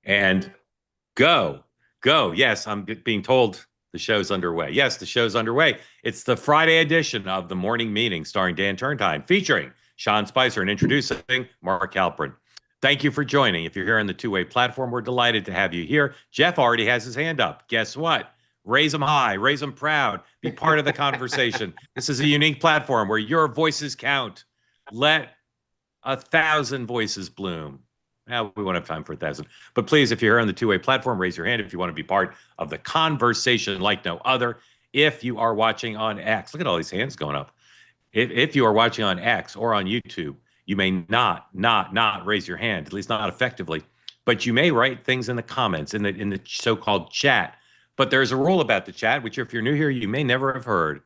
And go, go. Yes, I'm being told the show's underway. Yes, the show's underway. It's the Friday edition of the morning meeting starring Dan Turrentine, featuring Sean Spicer and introducing Mark Halperin. Thank you for joining. If you're here on the two-way platform, we're delighted to have you here. Jeff already has his hand up. Guess what? Raise them high, raise them proud, be part of the conversation. This is a unique platform where your voices count. Let 1,000 voices bloom. Now, we won't have time for 1,000. But please, if you're here on the two-way platform, raise your hand if you want to be part of the conversation like no other. If you are watching on X, look at all these hands going up. If you are watching on X or on YouTube, you may not raise your hand, at least not effectively. But you may write things in the comments, in the so-called chat. But there's a rule about the chat, which if you're new here, you may never have heard.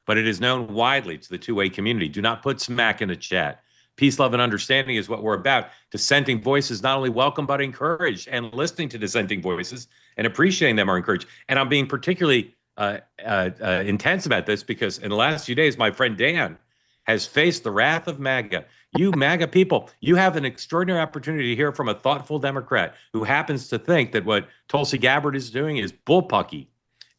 But it is known widely to the two-way community. Do not put smack in the chat. Peace, love, and understanding is what we're about. Dissenting voices not only welcome but encouraged, and listening to dissenting voices and appreciating them are encouraged. And I'm being particularly intense about this because in the last few days, my friend Dan has faced the wrath of MAGA. You MAGA people, you have an extraordinary opportunity to hear from a thoughtful Democrat who happens to think that what Tulsi Gabbard is doing is bullpucky.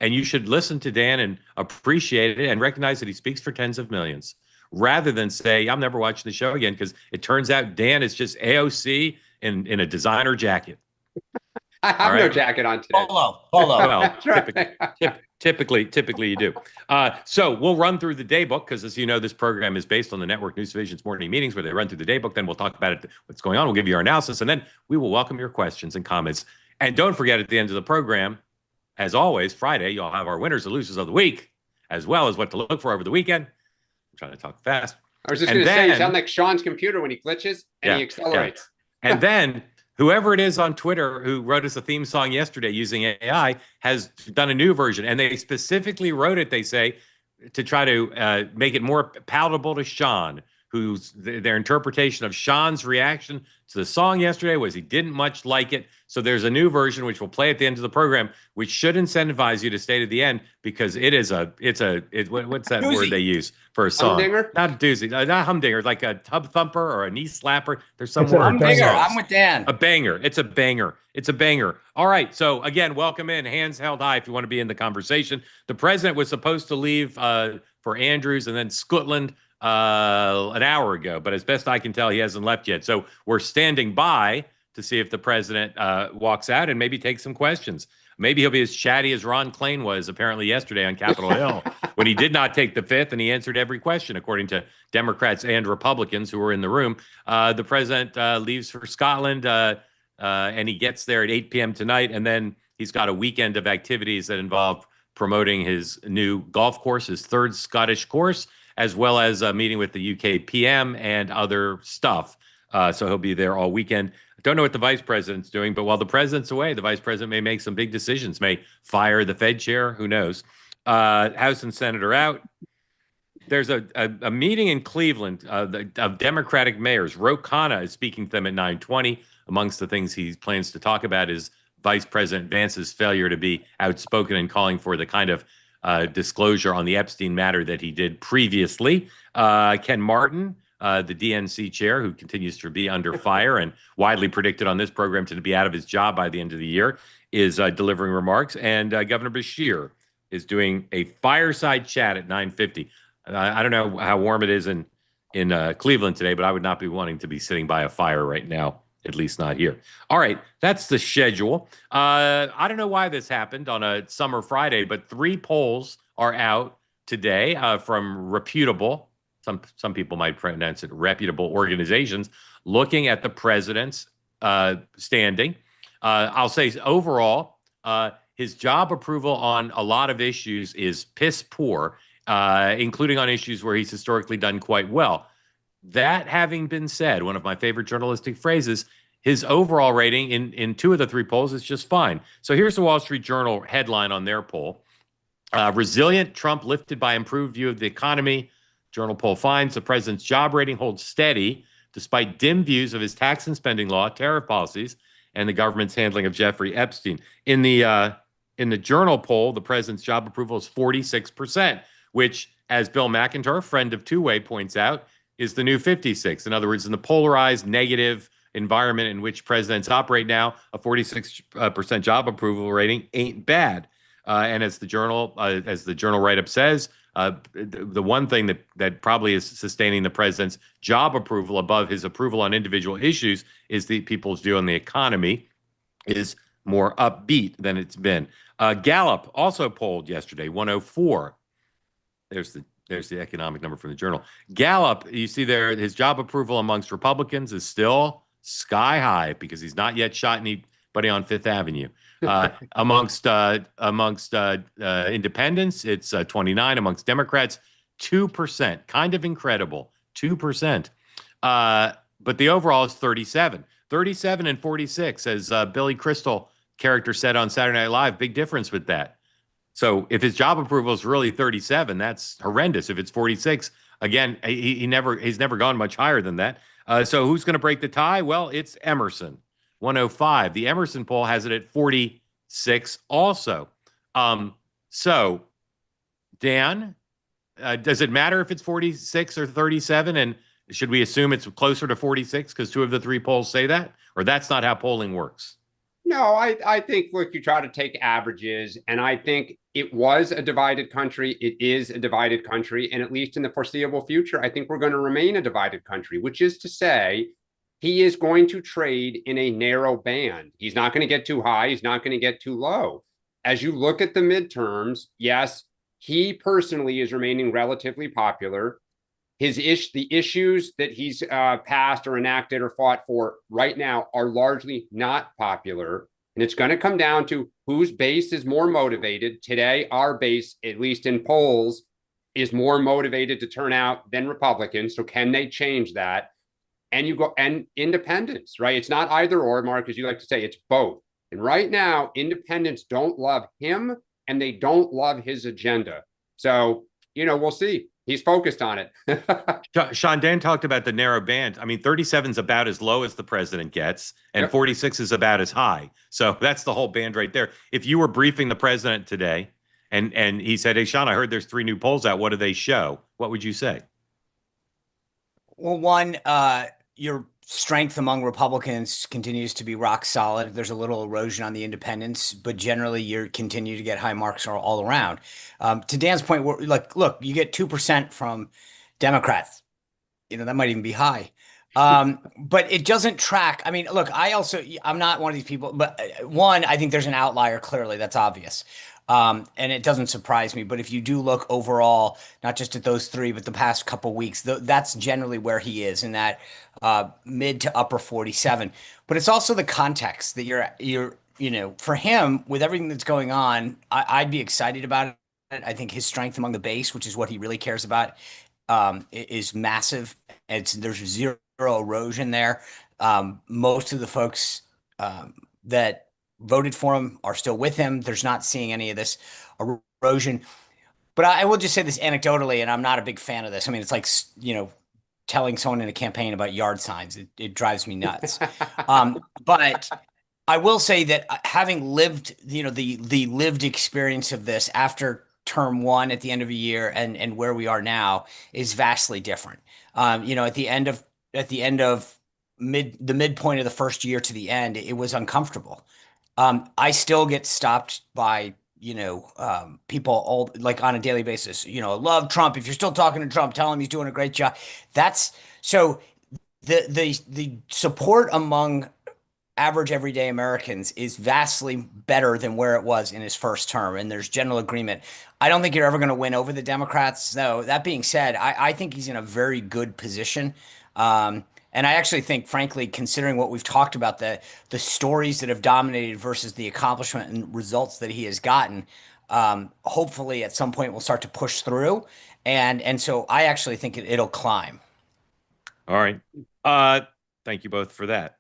And you should listen to Dan and appreciate it and recognize that he speaks for tens of millions, rather than say, I'm never watching the show again, because it turns out Dan is just AOC in a designer jacket. I have no jacket on today. Polo. Well, typically you do. So we'll run through the day book, because as you know, this program is based on the Network News Division's morning meetings where they run through the day book. Then we'll talk about it, what's going on. We'll give you our analysis, and then we will welcome your questions and comments. And don't forget, at the end of the program, as always, Friday, you'll have our winners and losers of the week, as well as what to look for over the weekend. I'm trying to talk fast. I was just going to say, you sound like Sean's computer when he glitches and he accelerates. Yeah. And then whoever it is on Twitter who wrote us a theme song yesterday using AI has done a new version. And they specifically wrote it, they say, to try to make it more palatable to Sean, who's their interpretation of Sean's reaction to the song yesterday was he didn't much like it. So there's a new version, which we'll play at the end of the program, which should incentivize you to stay to the end, because what's that Doozy. word they use for a song? Humdinger? Not a doozy, not humdinger, like a tub thumper or a knee slapper. There's some word. Humdinger. I'm with Dan. A banger. It's a banger. It's a banger. All right. So again, welcome in. Hands held high if you want to be in the conversation. The president was supposed to leave for Andrews and then Scotland an hour ago, but as best I can tell, he hasn't left yet. So we're standing by to see if the president walks out and maybe take some questions. Maybe he'll be as chatty as Ron Klain was apparently yesterday on Capitol Hill when he did not take the fifth and he answered every question, according to Democrats and Republicans who were in the room. The president leaves for Scotland and he gets there at 8 p.m. tonight. And then he's got a weekend of activities that involve promoting his new golf course, his third Scottish course, as well as a meeting with the UK PM and other stuff. So he'll be there all weekend. I don't know what the vice president's doing, but while the president's away, the vice president may make some big decisions, may fire the Fed chair, who knows. House and Senate are out. There's a meeting in Cleveland of Democratic mayors. Ro Khanna is speaking to them at 9:20. Amongst the things he plans to talk about is Vice President Vance's failure to be outspoken and calling for the kind of disclosure on the Epstein matter that he did previously. Ken Martin, the DNC chair, who continues to be under fire and widely predicted on this program to be out of his job by the end of the year, is delivering remarks. And Governor Beshear is doing a fireside chat at 9:50. I don't know how warm it is in Cleveland today, but I would not be wanting to be sitting by a fire right now, at least not here. All right, that's the schedule. I don't know why this happened on a summer Friday, but 3 polls are out today from reputable, some people might pronounce it reputable organizations, looking at the president's standing. I'll say overall, his job approval on a lot of issues is piss poor, including on issues where he's historically done quite well. That having been said, one of my favorite journalistic phrases, his overall rating in 2 of the 3 polls is just fine. So here's the Wall Street Journal headline on their poll. Resilient Trump lifted by improved view of the economy. Journal poll finds the president's job rating holds steady despite dim views of his tax and spending law, tariff policies, and the government's handling of Jeffrey Epstein. In the Journal poll, the president's job approval is 46%, which, as Bill McIntyre, friend of Two-Way, points out, is the new 56. In other words, in the polarized negative, environment in which presidents operate now, a 46% job approval rating ain't bad. And as the journal write-up says, the one thing that probably is sustaining the president's job approval above his approval on individual issues is the people's view on the economy is more upbeat than it's been. Gallup also polled yesterday, 104. There's the economic number from the journal. Gallup, you see there, his job approval amongst Republicans is still sky high because he's not yet shot anybody on Fifth Avenue. Amongst independents, it's 29. Amongst Democrats, 2%. Kind of incredible, 2%. But the overall is 37. 37 and 46, as Billy Crystal character said on Saturday Night Live. Big difference with that. So if his job approval is really 37, that's horrendous. If it's 46, again, he's never gone much higher than that. So who's going to break the tie? Well, it's Emerson, 105. The Emerson poll has it at 46 also. So, Dan, does it matter if it's 46 or 37? And should we assume it's closer to 46 because two of the three polls say that? Or that's not how polling works? No, I think, look, you try to take averages, and I think it was a divided country. It is a divided country, and at least in the foreseeable future, I think we're going to remain a divided country, which is to say he is going to trade in a narrow band. He's not going to get too high. He's not going to get too low. As you look at the midterms, yes, he personally is remaining relatively popular. The issues that he's passed or enacted or fought for right now are largely not popular. And it's going to come down to whose base is more motivated. Today, our base, at least in polls, is more motivated to turn out than Republicans. So can they change that? And independents, right? It's not either or, Mark, as you like to say, it's both. And right now, independents don't love him and they don't love his agenda. So, we'll see. He's focused on it. Sean, Dan talked about the narrow band. I mean, 37 is about as low as the president gets, and 46 is about as high. So that's the whole band right there. If you were briefing the president today and he said, hey, Sean, I heard there's 3 new polls out. What do they show? What would you say? Well, one, your strength among Republicans continues to be rock solid. There's a little erosion on the independents, but generally you continue to get high marks all around. To Dan's point, look, you get 2% from Democrats. That might even be high. But it doesn't track. I mean, look, I'm not one of these people, but one, I think there's an outlier. Clearly, that's obvious. And it doesn't surprise me. But if you do look overall, not just at those 3, but the past couple of weeks, that's generally where he is in that mid to upper 47. But it's also the context that you're for him with everything that's going on. I'd be excited about it. I think his strength among the base, which is what he really cares about, is massive. There's zero erosion there. Most of the folks that voted for him are still with him. There's not seeing any of this erosion. But I will just say this anecdotally, and I'm not a big fan of this. I mean, it's like, telling someone in a campaign about yard signs. It drives me nuts. But I will say that having lived, the lived experience of this after term 1 at the end of a year and where we are now is vastly different. At the end of the midpoint of the first year to the end, it was uncomfortable. I still get stopped by, people all like on a daily basis, love Trump. If you're still talking to Trump, tell him he's doing a great job. That's so the support among average everyday Americans is vastly better than where it was in his first term. And there's general agreement. I don't think you're ever going to win over the Democrats. Though that being said, I think he's in a very good position. And I actually think, frankly, considering what we've talked about, the stories that have dominated versus the accomplishment and results that he has gotten, hopefully at some point we'll start to push through. And so I actually think it'll climb. All right. Thank you both for that.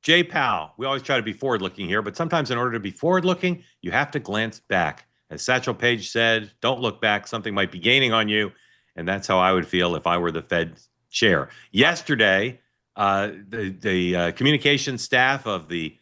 Jay Powell, we always try to be forward-looking here, but sometimes in order to be forward-looking, you have to glance back. As Satchel Paige said, don't look back. Something might be gaining on you. And that's how I would feel if I were the Fed chair. Yesterday, the communications staff of the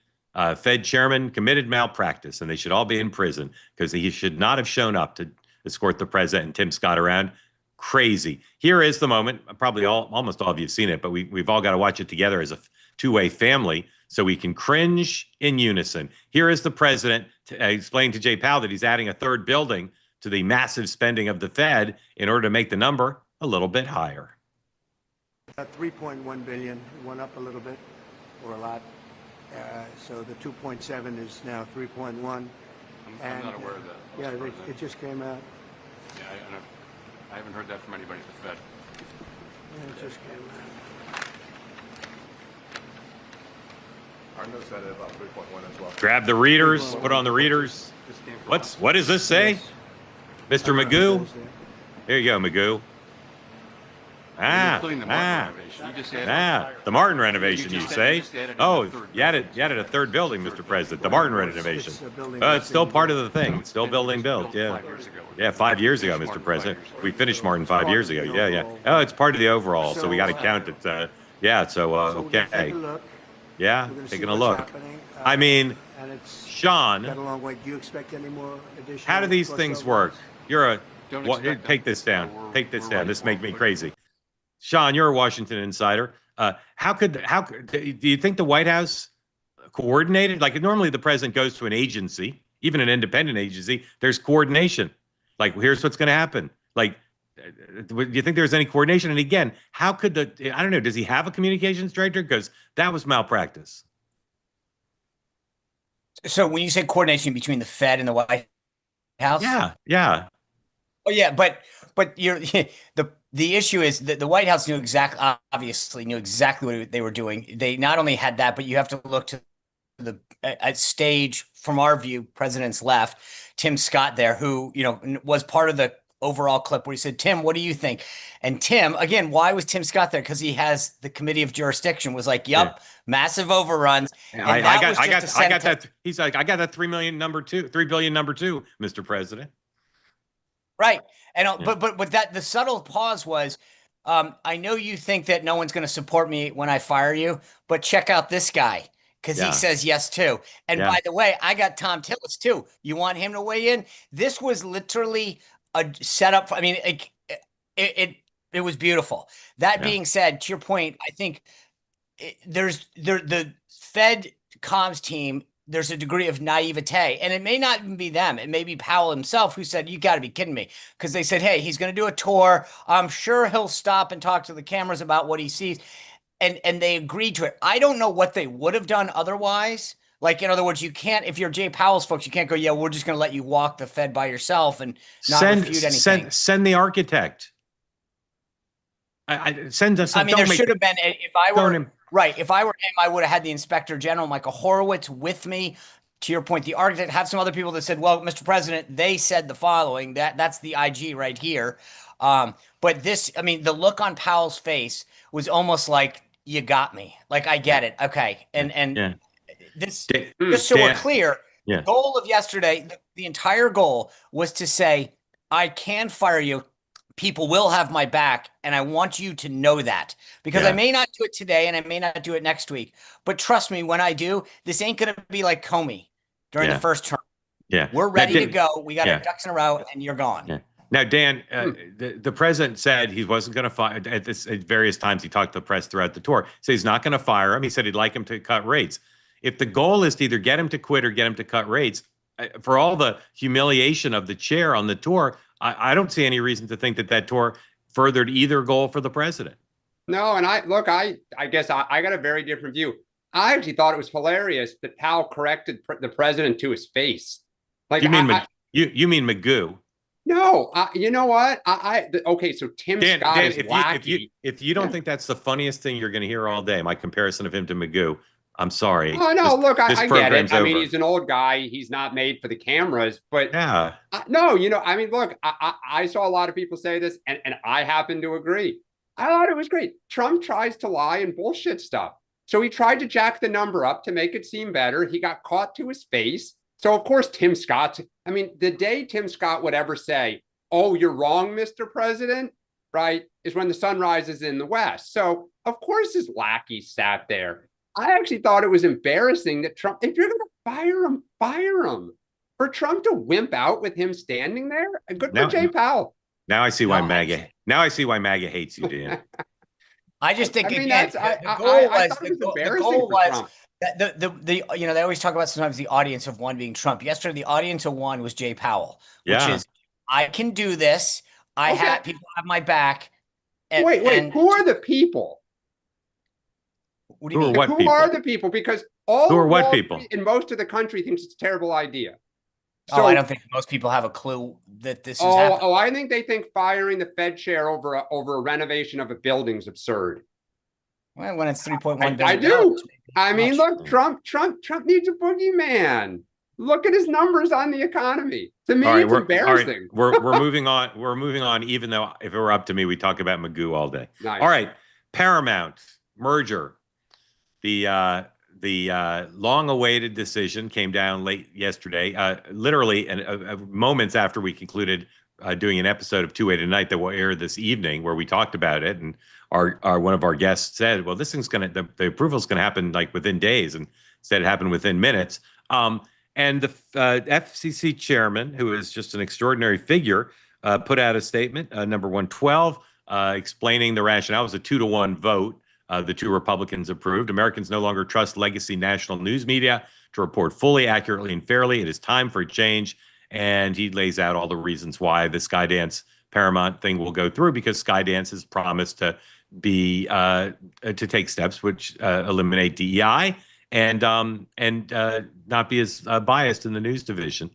Fed chairman committed malpractice, and they should all be in prison because he should not have shown up to escort the president and Tim Scott around. Crazy. Here is the moment. Probably almost all of you have seen it, but we've all got to watch it together as a two-way family so we can cringe in unison. Here is the president explaining to Jay Powell that he's adding a third building to the massive spending of the Fed in order to make the number a little bit higher. 3.1 billion went up a little bit, or a lot. So the 2.7 is now 3.1. I'm not aware of that. Yeah, it just came out. Yeah, I haven't heard that from anybody at the Fed. Yeah, it just came out. Our notes had it about 3.1 as well. Grab the readers, put on the readers. What does this say? Mr. Magoo? There you go, Magoo. Including the Martin renovation. You just added The Martin renovation, you say? added Oh, another third you added a third building, Mr. President, the Martin renovation. It's still part of the thing. It's still building built, yeah. 5 years ago. Yeah, 5 years ago, Mr. President. We finished Martin 5 years ago. Yeah, yeah. Oh, it's part of the overall, so we got to count it. Yeah, so, okay. Yeah, taking a look. I mean, Sean, got a long way. Do you expect any more additional? how do these things work? You're a, Don't what, expect take them. this down. We're- Take this we're down. ready This for makes it. me crazy. Sean, you're a Washington insider. How could do you think the White House coordinated? Like normally the president goes to an agency, even an independent agency, there's coordination. Like, here's what's going to happen. Like, do you think there's any coordination? And again, how could I don't know, does he have a communications director? Because that was malpractice. So when you say coordination between the Fed and the White House, Yeah, yeah. oh yeah, but you're the issue is that the White House obviously knew exactly what they were doing. They not only had that, but you have to look to the at stage from our view, president's left, Tim Scott there, who was part of the overall clip where he said, Tim, what do you think? And Tim, again, why was Tim Scott there? Because he has the committee of jurisdiction, was like, yup, massive overruns. And I got that. He's like, I got that 3 billion number two, Mr. President. Right. And but that the subtle pause was, I know you think that no one's going to support me when I fire you, but check out this guy. Because he says yes too. And by the way, I got Tom Tillis too. You want him to weigh in? This was literally a setup. I mean, it was beautiful. That being said, to your point, I think the Fed comms team, there's a degree of naivete, and it may not even be them. It may be Powell himself who said, you got to be kidding me. Because they said, hey, he's going to do a tour. I'm sure he'll stop and talk to the cameras about what he sees. And they agreed to it. I don't know what they would have done otherwise. Like, in other words, you can't, if you're Jay Powell's folks, you can't go, yeah, we're just going to let you walk the Fed by yourself and not refute anything. Send the architect. Send us. I mean, there should have been, if I were him, I would have had the Inspector General, Michael Horowitz, with me. To your point, the architect, have some other people that said, well, Mr. President, they said the following, that's the IG right here. But this, I mean, the look on Powell's face was almost like, you got me. Like, I get it. Okay. And this, just so we're clear, the goal of yesterday, the entire goal was to say, I can fire you. People will have my back. And I want you to know that, because I may not do it today and I may not do it next week, but trust me, when I do, this ain't going to be like Comey during the first term. Yeah. We're ready to go. We got our ducks in a row and you're gone. Yeah. Now, Dan, the president said he wasn't going to fire at various times. He talked to the press throughout the tour. So he's not going to fire him. He said he'd like him to cut rates. If the goal is to either get him to quit or get him to cut rates, for all the humiliation of the chair on the tour, I don't see any reason to think that tour furthered either goal for the president. No, and I guess I got a very different view. I actually thought it was hilarious that Powell corrected the president to his face. Like, you mean Magoo? No, you know what? Okay, so Tim Scott is wacky. If you don't think that's the funniest thing you're going to hear all day, my comparison of him to Magoo, I'm sorry. Oh no, look, I get it. I mean, over. he's an old guy. He's not made for the cameras, but yeah. No, I mean, look, I saw a lot of people say this, and I happen to agree. I thought it was great. Trump tries to lie and bullshit stuff. So he tried to jack the number up to make it seem better. He got caught to his face. So, of course, Tim Scott, I mean, the day Tim Scott would ever say, oh, you're wrong, Mr. President, right, is when the sun rises in the West. So, of course, his lackey sat there. I actually thought it was embarrassing that Trump, if you're going to fire him. For Trump to wimp out with him standing there, good for Jay Powell. Now I see why MAGA hates you, Dan. I just think I mean, again, that's I the I goal I was thought it was the embarrassing goal for was Trump. that the they always talk about sometimes the audience of one being Trump. Yesterday, the audience of one was Jay Powell, which Yeah. is I can do this. I Okay, have people have my back, wait. and Who are the people? what do you Who are mean? what Who are people? the people? Because Who all are of what Wall people? Street and most of the country thinks it's a terrible idea. Oh, I So, don't think most people have a clue that this is happening. I think they think firing the Fed chair over a renovation of a building is absurd. Well, when it's $3.1 I billion, do. maybe it's I too mean, much. look, Trump needs a boogeyman. Look at his numbers on the economy. To me, All right, it's embarrassing. we're moving on. We're moving on. Even though if it were up to me, we'd talk about Magoo all day. Nice. All right, Paramount merger. The long-awaited decision came down late yesterday, literally moments after we concluded doing an episode of 2 A Tonight that will air this evening, where we talked about it, and our one of our guests said, "Well, this thing's the approval's gonna happen like within days," and instead it happened within minutes. And the FCC chairman, who is just an extraordinary figure, put out a statement, number 112, explaining the rationale. It was a 2-to-1 vote. The two Republicans approved. Americans no longer trust legacy national news media to report fully, accurately, and fairly. It is time for a change. And he lays out all the reasons why the Skydance Paramount thing will go through, because Skydance has promised to be to take steps which eliminate DEI and not be as biased in the news division.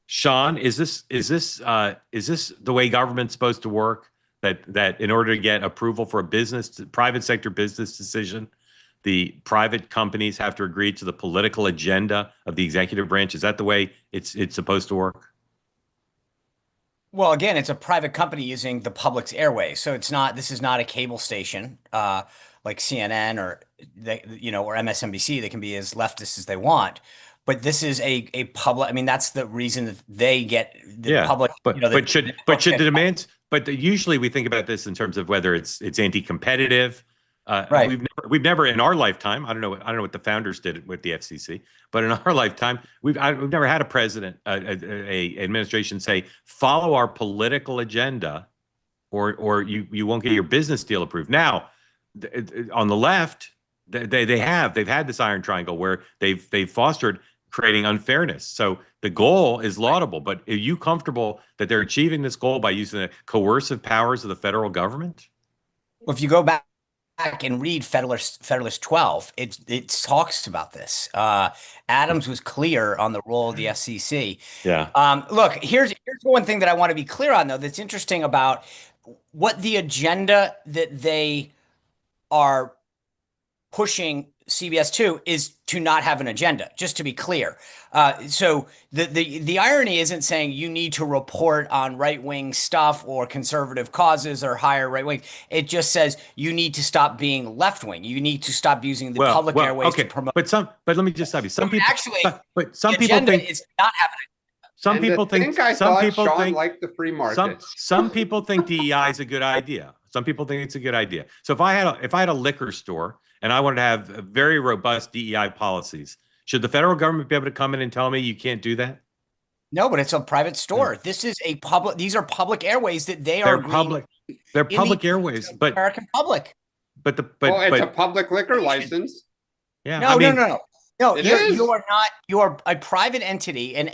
Sean, is this the way government's supposed to work? That in order to get approval for a private sector business decision, the private companies have to agree to the political agenda of the executive branch? Is that the way it's supposed to work? Well, again, it's a private company using the public's airways, so this is not a cable station like CNN or or MSNBC. They can be as leftist as they want, but this is a public. I mean, that's the reason that they get the public. But usually we think about this in terms of whether it's anti-competitive. Right. We've never in our lifetime. I don't know what the founders did with the FCC, but in our lifetime, we've never had a president, a administration say, follow our political agenda, or you won't get your business deal approved. Now, on the left, they've had this iron triangle where they've fostered creating unfairness. So the goal is laudable, but are you comfortable that they're achieving this goal by using the coercive powers of the federal government? Well, if you go back and read Federalist 12, it talks about this. Adams was clear on the role of the FCC. Yeah. Look, here's one thing that I want to be clear on, though, that's interesting about what the agenda that they are pushing CBS to is to not have an agenda, just to be clear. So the irony isn't saying you need to report on right-wing stuff or conservative causes or higher right-wing. It just says you need to stop being left-wing. You need to stop using the public airways to promote. But let me just stop you. Some people actually, some people think is not having. Some people think Sean liked the free markets. Some people think DEI is a good idea. Some people think it's a good idea. So if I had a liquor store and I wanted to have very robust DEI policies, should the federal government be able to come in and tell me you can't do that? No, but it's a private store. This is a public. These are public airways that they're public. They're public airways, but American public. It's a public liquor license. Yeah. No, you are not. You are a private entity, and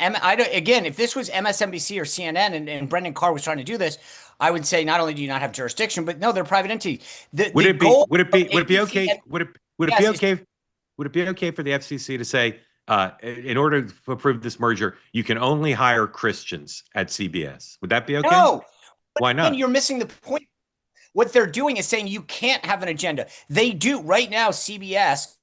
again, if this was MSNBC or CNN, and Brendan Carr was trying to do this, I would say not only do you not have jurisdiction, but no, they're private entity. Would it be okay? Would it be okay for the FCC to say, in order to approve this merger, you can only hire Christians at CBS? Would that be okay? No. Why not? You're missing the point. What they're doing is saying you can't have an agenda. They do right now. CBS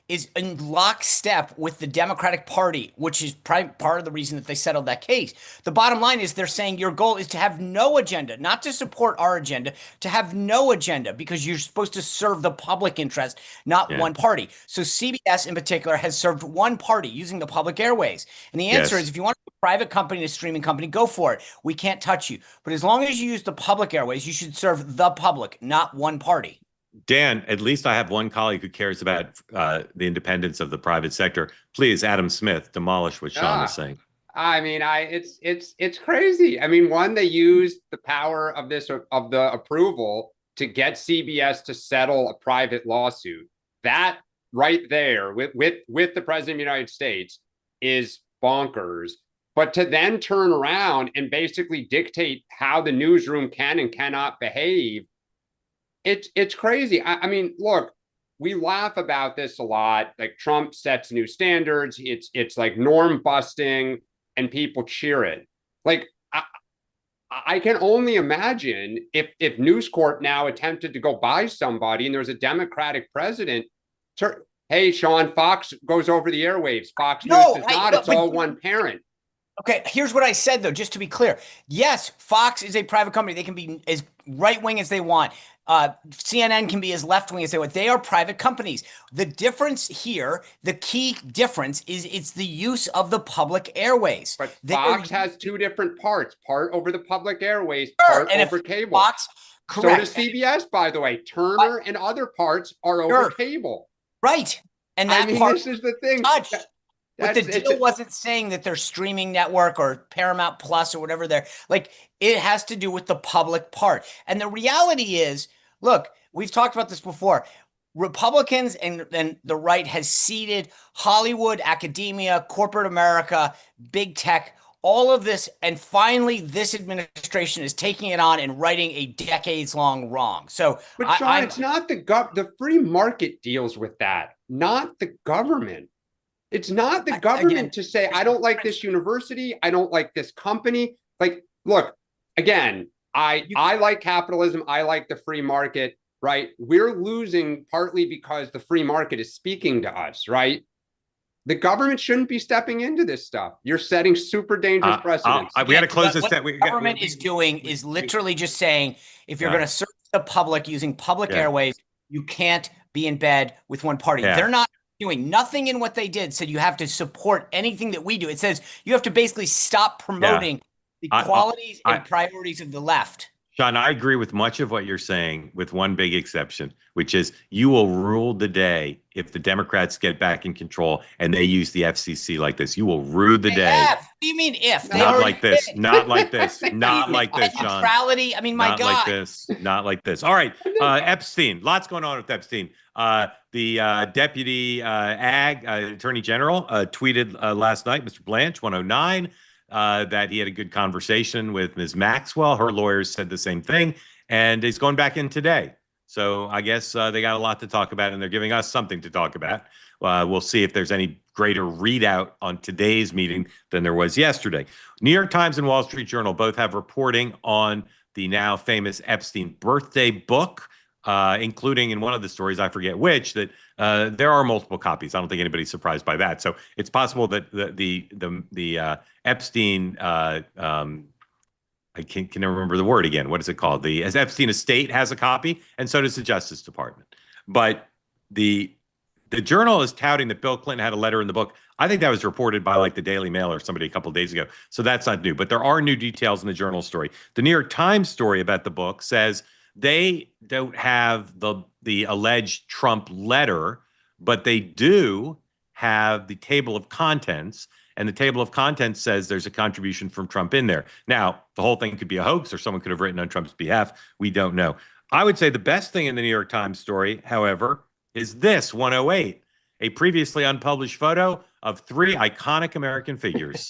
is in lockstep with the Democratic Party, which is part of the reason that they settled that case. The bottom line is they're saying your goal is to have no agenda, not to support our agenda, to have no agenda, because you're supposed to serve the public interest, not one party. So CBS in particular has served one party using the public airways. And the answer is, if you want a private company and a streaming company, go for it. We can't touch you. But as long as you use the public airways, you should serve the public, not one party. Dan, at least I have one colleague who cares about the independence of the private sector. Please, Adam Smith, demolish what Sean is saying. I mean, it's crazy. I mean, one, they used the power of the approval to get CBS to settle a private lawsuit. That right there with the president of the United States is bonkers. But to then turn around and basically dictate how the newsroom can and cannot behave, it's crazy. I mean, look, we laugh about this a lot. Like Trump sets new standards. It's like norm busting, and people cheer it. Like I can only imagine if News Corp now attempted to go buy somebody and there's a Democratic president. Hey, Sean, Fox goes over the airwaves. Fox News does not. It's all one parent. Okay, here's what I said, though, just to be clear. Yes, Fox is a private company. They can be as right-wing as they want. CNN can be as left-wing as they want. They are private companies. The difference here, the key difference, is it's the use of the public airways. But Fox has two different parts, part over the public airways, part over cable. Fox, correct. So does CBS, by the way. Turner and other parts are over cable. Right. And that part, this is the thing. But the deal wasn't saying that their streaming network or Paramount Plus or whatever they're like, it has to do with the public part. And the reality is, look, we've talked about this before. Republicans and the right has ceded Hollywood, academia, corporate America, big tech, all of this. And finally, this administration is taking it on and righting a decades-long wrong. So, but Sean, it's not the free market deals with that, not the government. It's not the government to say, I don't like this university. I don't like this company. Like, look, again, I like capitalism. I like the free market, right? We're losing partly because the free market is speaking to us, right? The government shouldn't be stepping into this stuff. You're setting super dangerous precedents. We got to close this. What the government is doing is literally just saying, if you're going to serve the public using public airways, you can't be in bed with one party. They're not doing nothing in what they did said you have to support anything that we do. It says you have to basically stop promoting the qualities and priorities of the left. Sean, I agree with much of what you're saying, with one big exception, which is you will rule the day if the Democrats get back in control and they use the FCC like this. You will rule the day. What do you mean if? Not like this. Not like this. Not like this, Sean. Neutrality. I mean, my God. Not like this. Not like this. All right. Epstein. Lots going on with Epstein. The deputy attorney general tweeted last night, Mr. Blanche, 109, that he had a good conversation with Ms. Maxwell. Her lawyers said the same thing, and he's going back in today. So I guess they got a lot to talk about, and they're giving us something to talk about. We'll see if there's any greater readout on today's meeting than there was yesterday. New York Times and Wall Street Journal both have reporting on the now famous Epstein birthday book, including in one of the stories, I forget which, that there are multiple copies. I don't think anybody's surprised by that. So it's possible that the Epstein, I can never remember the word again. What is it called? The Epstein estate has a copy, and so does the Justice Department. But the Journal is touting that Bill Clinton had a letter in the book. I think that was reported by like the Daily Mail or somebody a couple of days ago. So that's not new. But there are new details in the Journal story. The New York Times story about the book says they don't have the alleged Trump letter, but they do have the table of contents. And the table of contents says there's a contribution from Trump in there. Now, the whole thing could be a hoax, or someone could have written on Trump's behalf. We don't know. I would say the best thing in the New York Times story, however, is this 108, a previously unpublished photo of three iconic American figures.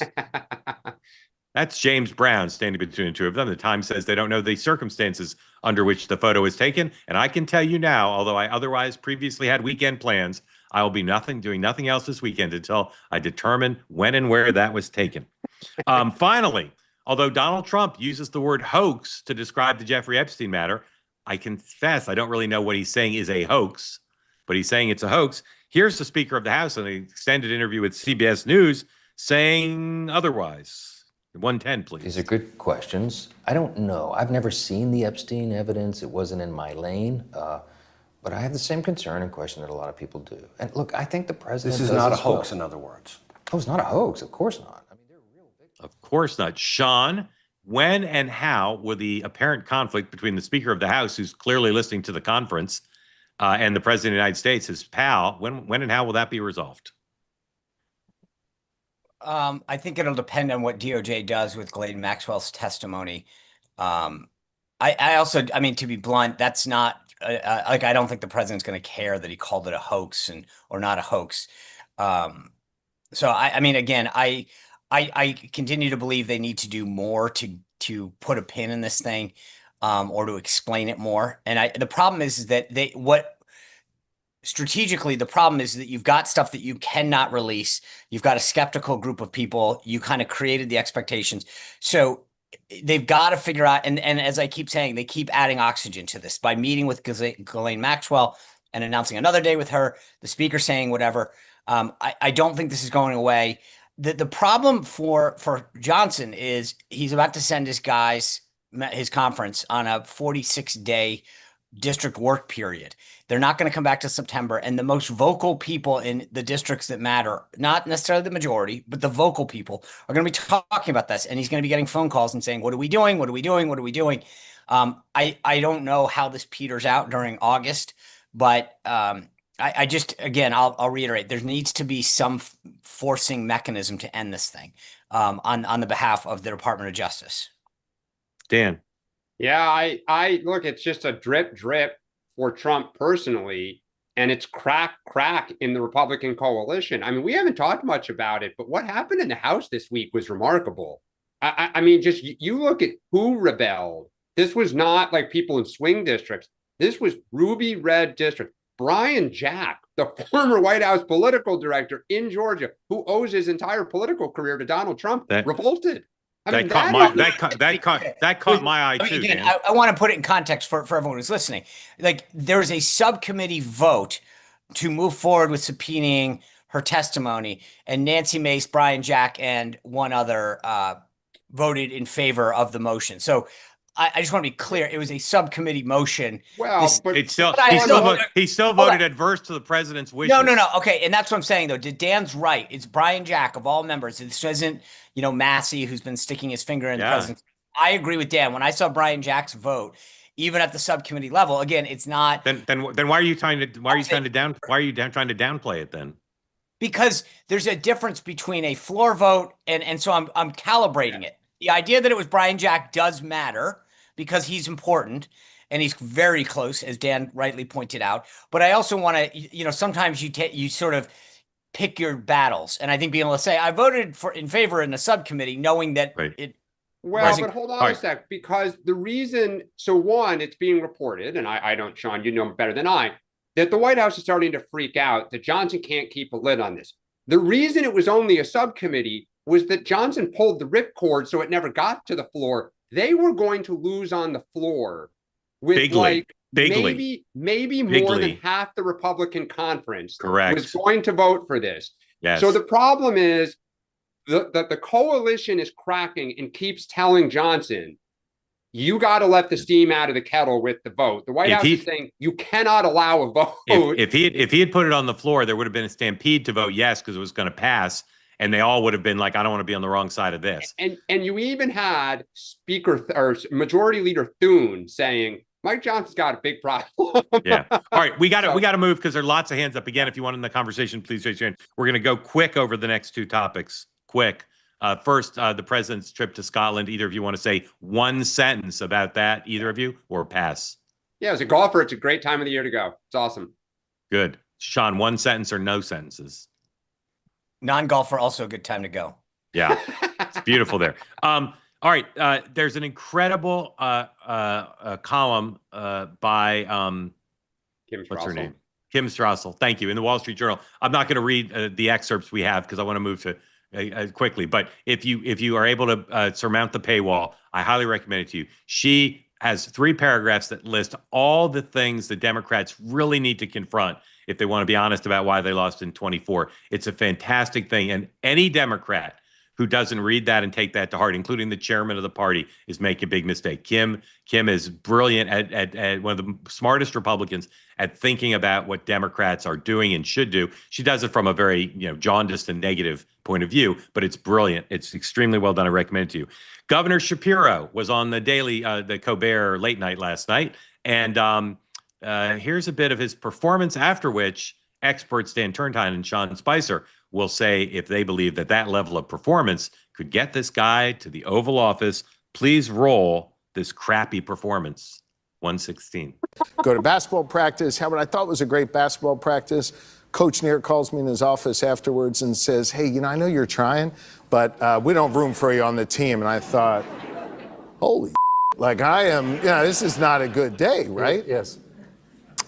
That's James Brown standing between the two of them. The Times says they don't know the circumstances under which the photo was taken. And I can tell you now, although I otherwise previously had weekend plans, I will be doing nothing else this weekend until I determine when and where that was taken. Finally, although Donald Trump uses the word hoax to describe the Jeffrey Epstein matter, I confess I don't really know what he's saying is a hoax, but he's saying it's a hoax. Here's the Speaker of the House in an extended interview with CBS News saying otherwise. 110, please. These are good questions. I don't know. I've never seen the Epstein evidence. It wasn't in my lane. But I have the same concern and question that a lot of people do. And look, I think the president This is not a hoax, in other words. Oh, it's not a hoax. Of course not. I mean, they're real victims. Of course not. Sean, when and how will the apparent conflict between the Speaker of the House, who's clearly listening to the conference, and the President of the United States, his pal, when and how will that be resolved? I think it'll depend on what DOJ does with Ghislaine Maxwell's testimony. I also, I mean, to be blunt, that's not like I don't think the president's going to care that he called it a hoax and or not a hoax. Um, so I mean, again, I continue to believe they need to do more to put a pin in this thing, or to explain it more. And the problem is that they what strategically the problem is that you've got stuff that you cannot release. You've got a skeptical group of people. You kind of created the expectations. So they've got to figure out, and as I keep saying, they keep adding oxygen to this by meeting with Ghislaine Maxwell and announcing another day with her, the speaker saying whatever. I don't think this is going away. The problem for Johnson is he's about to send his guys, his conference, on a 46-day district work period. They're not going to come back to September. And the most vocal people in the districts that matter, not necessarily the majority, but the vocal people are going to be talking about this. And he's going to be getting phone calls and saying, what are we doing? What are we doing? What are we doing? I don't know how this peters out during August, but I just, again, I'll reiterate, there needs to be some forcing mechanism to end this thing on the behalf of the Department of Justice. Dan. Yeah, I look, it's just a drip for Trump personally, and it's crack in the Republican coalition. I mean, we haven't talked much about it, but what happened in the House this week was remarkable. I mean, just you look at who rebelled. This was not like people in swing districts. This was ruby red district. Brian Jack, the former White House political director in Georgia, who owes his entire political career to Donald Trump, revolted. That caught my eye too. Again, I want to put it in context for everyone who's listening. Like, there's a subcommittee vote to move forward with subpoenaing her testimony, and Nancy Mace, Brian Jack, and one other voted in favor of the motion. So I just want to be clear. It was a subcommittee motion. Well, he still voted adverse to the president's wishes. No. Okay, and that's what I'm saying, though. Dan's right. It's Brian Jack, of all members. This isn't, Massey, who's been sticking his finger in the president. I agree with Dan. When I saw Brian Jack's vote, even at the subcommittee level, again, it's not. Then why are you trying to downplay it then? Because there's a difference between a floor vote and so I'm calibrating it. The idea that it was Brian Jack does matter, because he's important and he's very close, as Dan rightly pointed out. But I also want to, sometimes you sort of pick your battles. And I think being able to say, I voted in favor in the subcommittee, knowing that it. Well, but hold on a sec, because the reason, so one, it's being reported, and I don't, Sean, you know better than I, that the White House is starting to freak out that Johnson can't keep a lid on this. The reason it was only a subcommittee was that Johnson pulled the ripcord so it never got to the floor. They were going to lose on the floor with maybe more than half the Republican conference was going to vote for this. Yes. So the problem is the coalition is cracking and keeps telling Johnson, you got to let the steam out of the kettle with the vote. The White House is saying you cannot allow a vote. If he had put it on the floor, there would have been a stampede to vote yes, because it was going to pass. And they all would have been like, I don't want to be on the wrong side of this. And you even had Majority Leader Thune saying, Mike Johnson's got a big problem. Yeah. All right. We got to move, because there are lots of hands up. Again, if you want in the conversation, please raise your hand. We're going to go quick over the next two topics. Quick. First, the president's trip to Scotland. Either of you want to say one sentence about that, either of you, or pass? Yeah, as a golfer, it's a great time of the year to go. It's awesome. Good. Sean, one sentence or no sentences? Non-golfer, also a good time to go. Yeah, it's beautiful there. All right, there's an incredible column by what's her name? Kim Strassel. Thank you. In the Wall Street Journal. I'm not going to read the excerpts we have, because I want to move to quickly. But if you are able to surmount the paywall, I highly recommend it to you. She has 3 paragraphs that list all the things the Democrats really need to confront if they want to be honest about why they lost in 24. It's a fantastic thing. And any Democrat who doesn't read that and take that to heart, including the chairman of the party, is making a big mistake. Kim is brilliant at one of the smartest Republicans at thinking about what Democrats are doing and should do. She does it from a very, jaundiced and negative point of view, but it's brilliant. It's extremely well done. I recommend it to you. Governor Shapiro was on the the Colbert late night last night. And here's a bit of his performance, after which experts Dan Turrentine and Sean Spicer will say if they believe that level of performance could get this guy to the Oval Office. Please roll this crappy performance. 116. Go to basketball practice. How about I thought it was a great basketball practice. Coach Neer calls me in his office afterwards and says, hey, you know, I know you're trying, but we don't have room for you on the team. And I thought, holy like I am, you know, this is not a good day, right? Yes.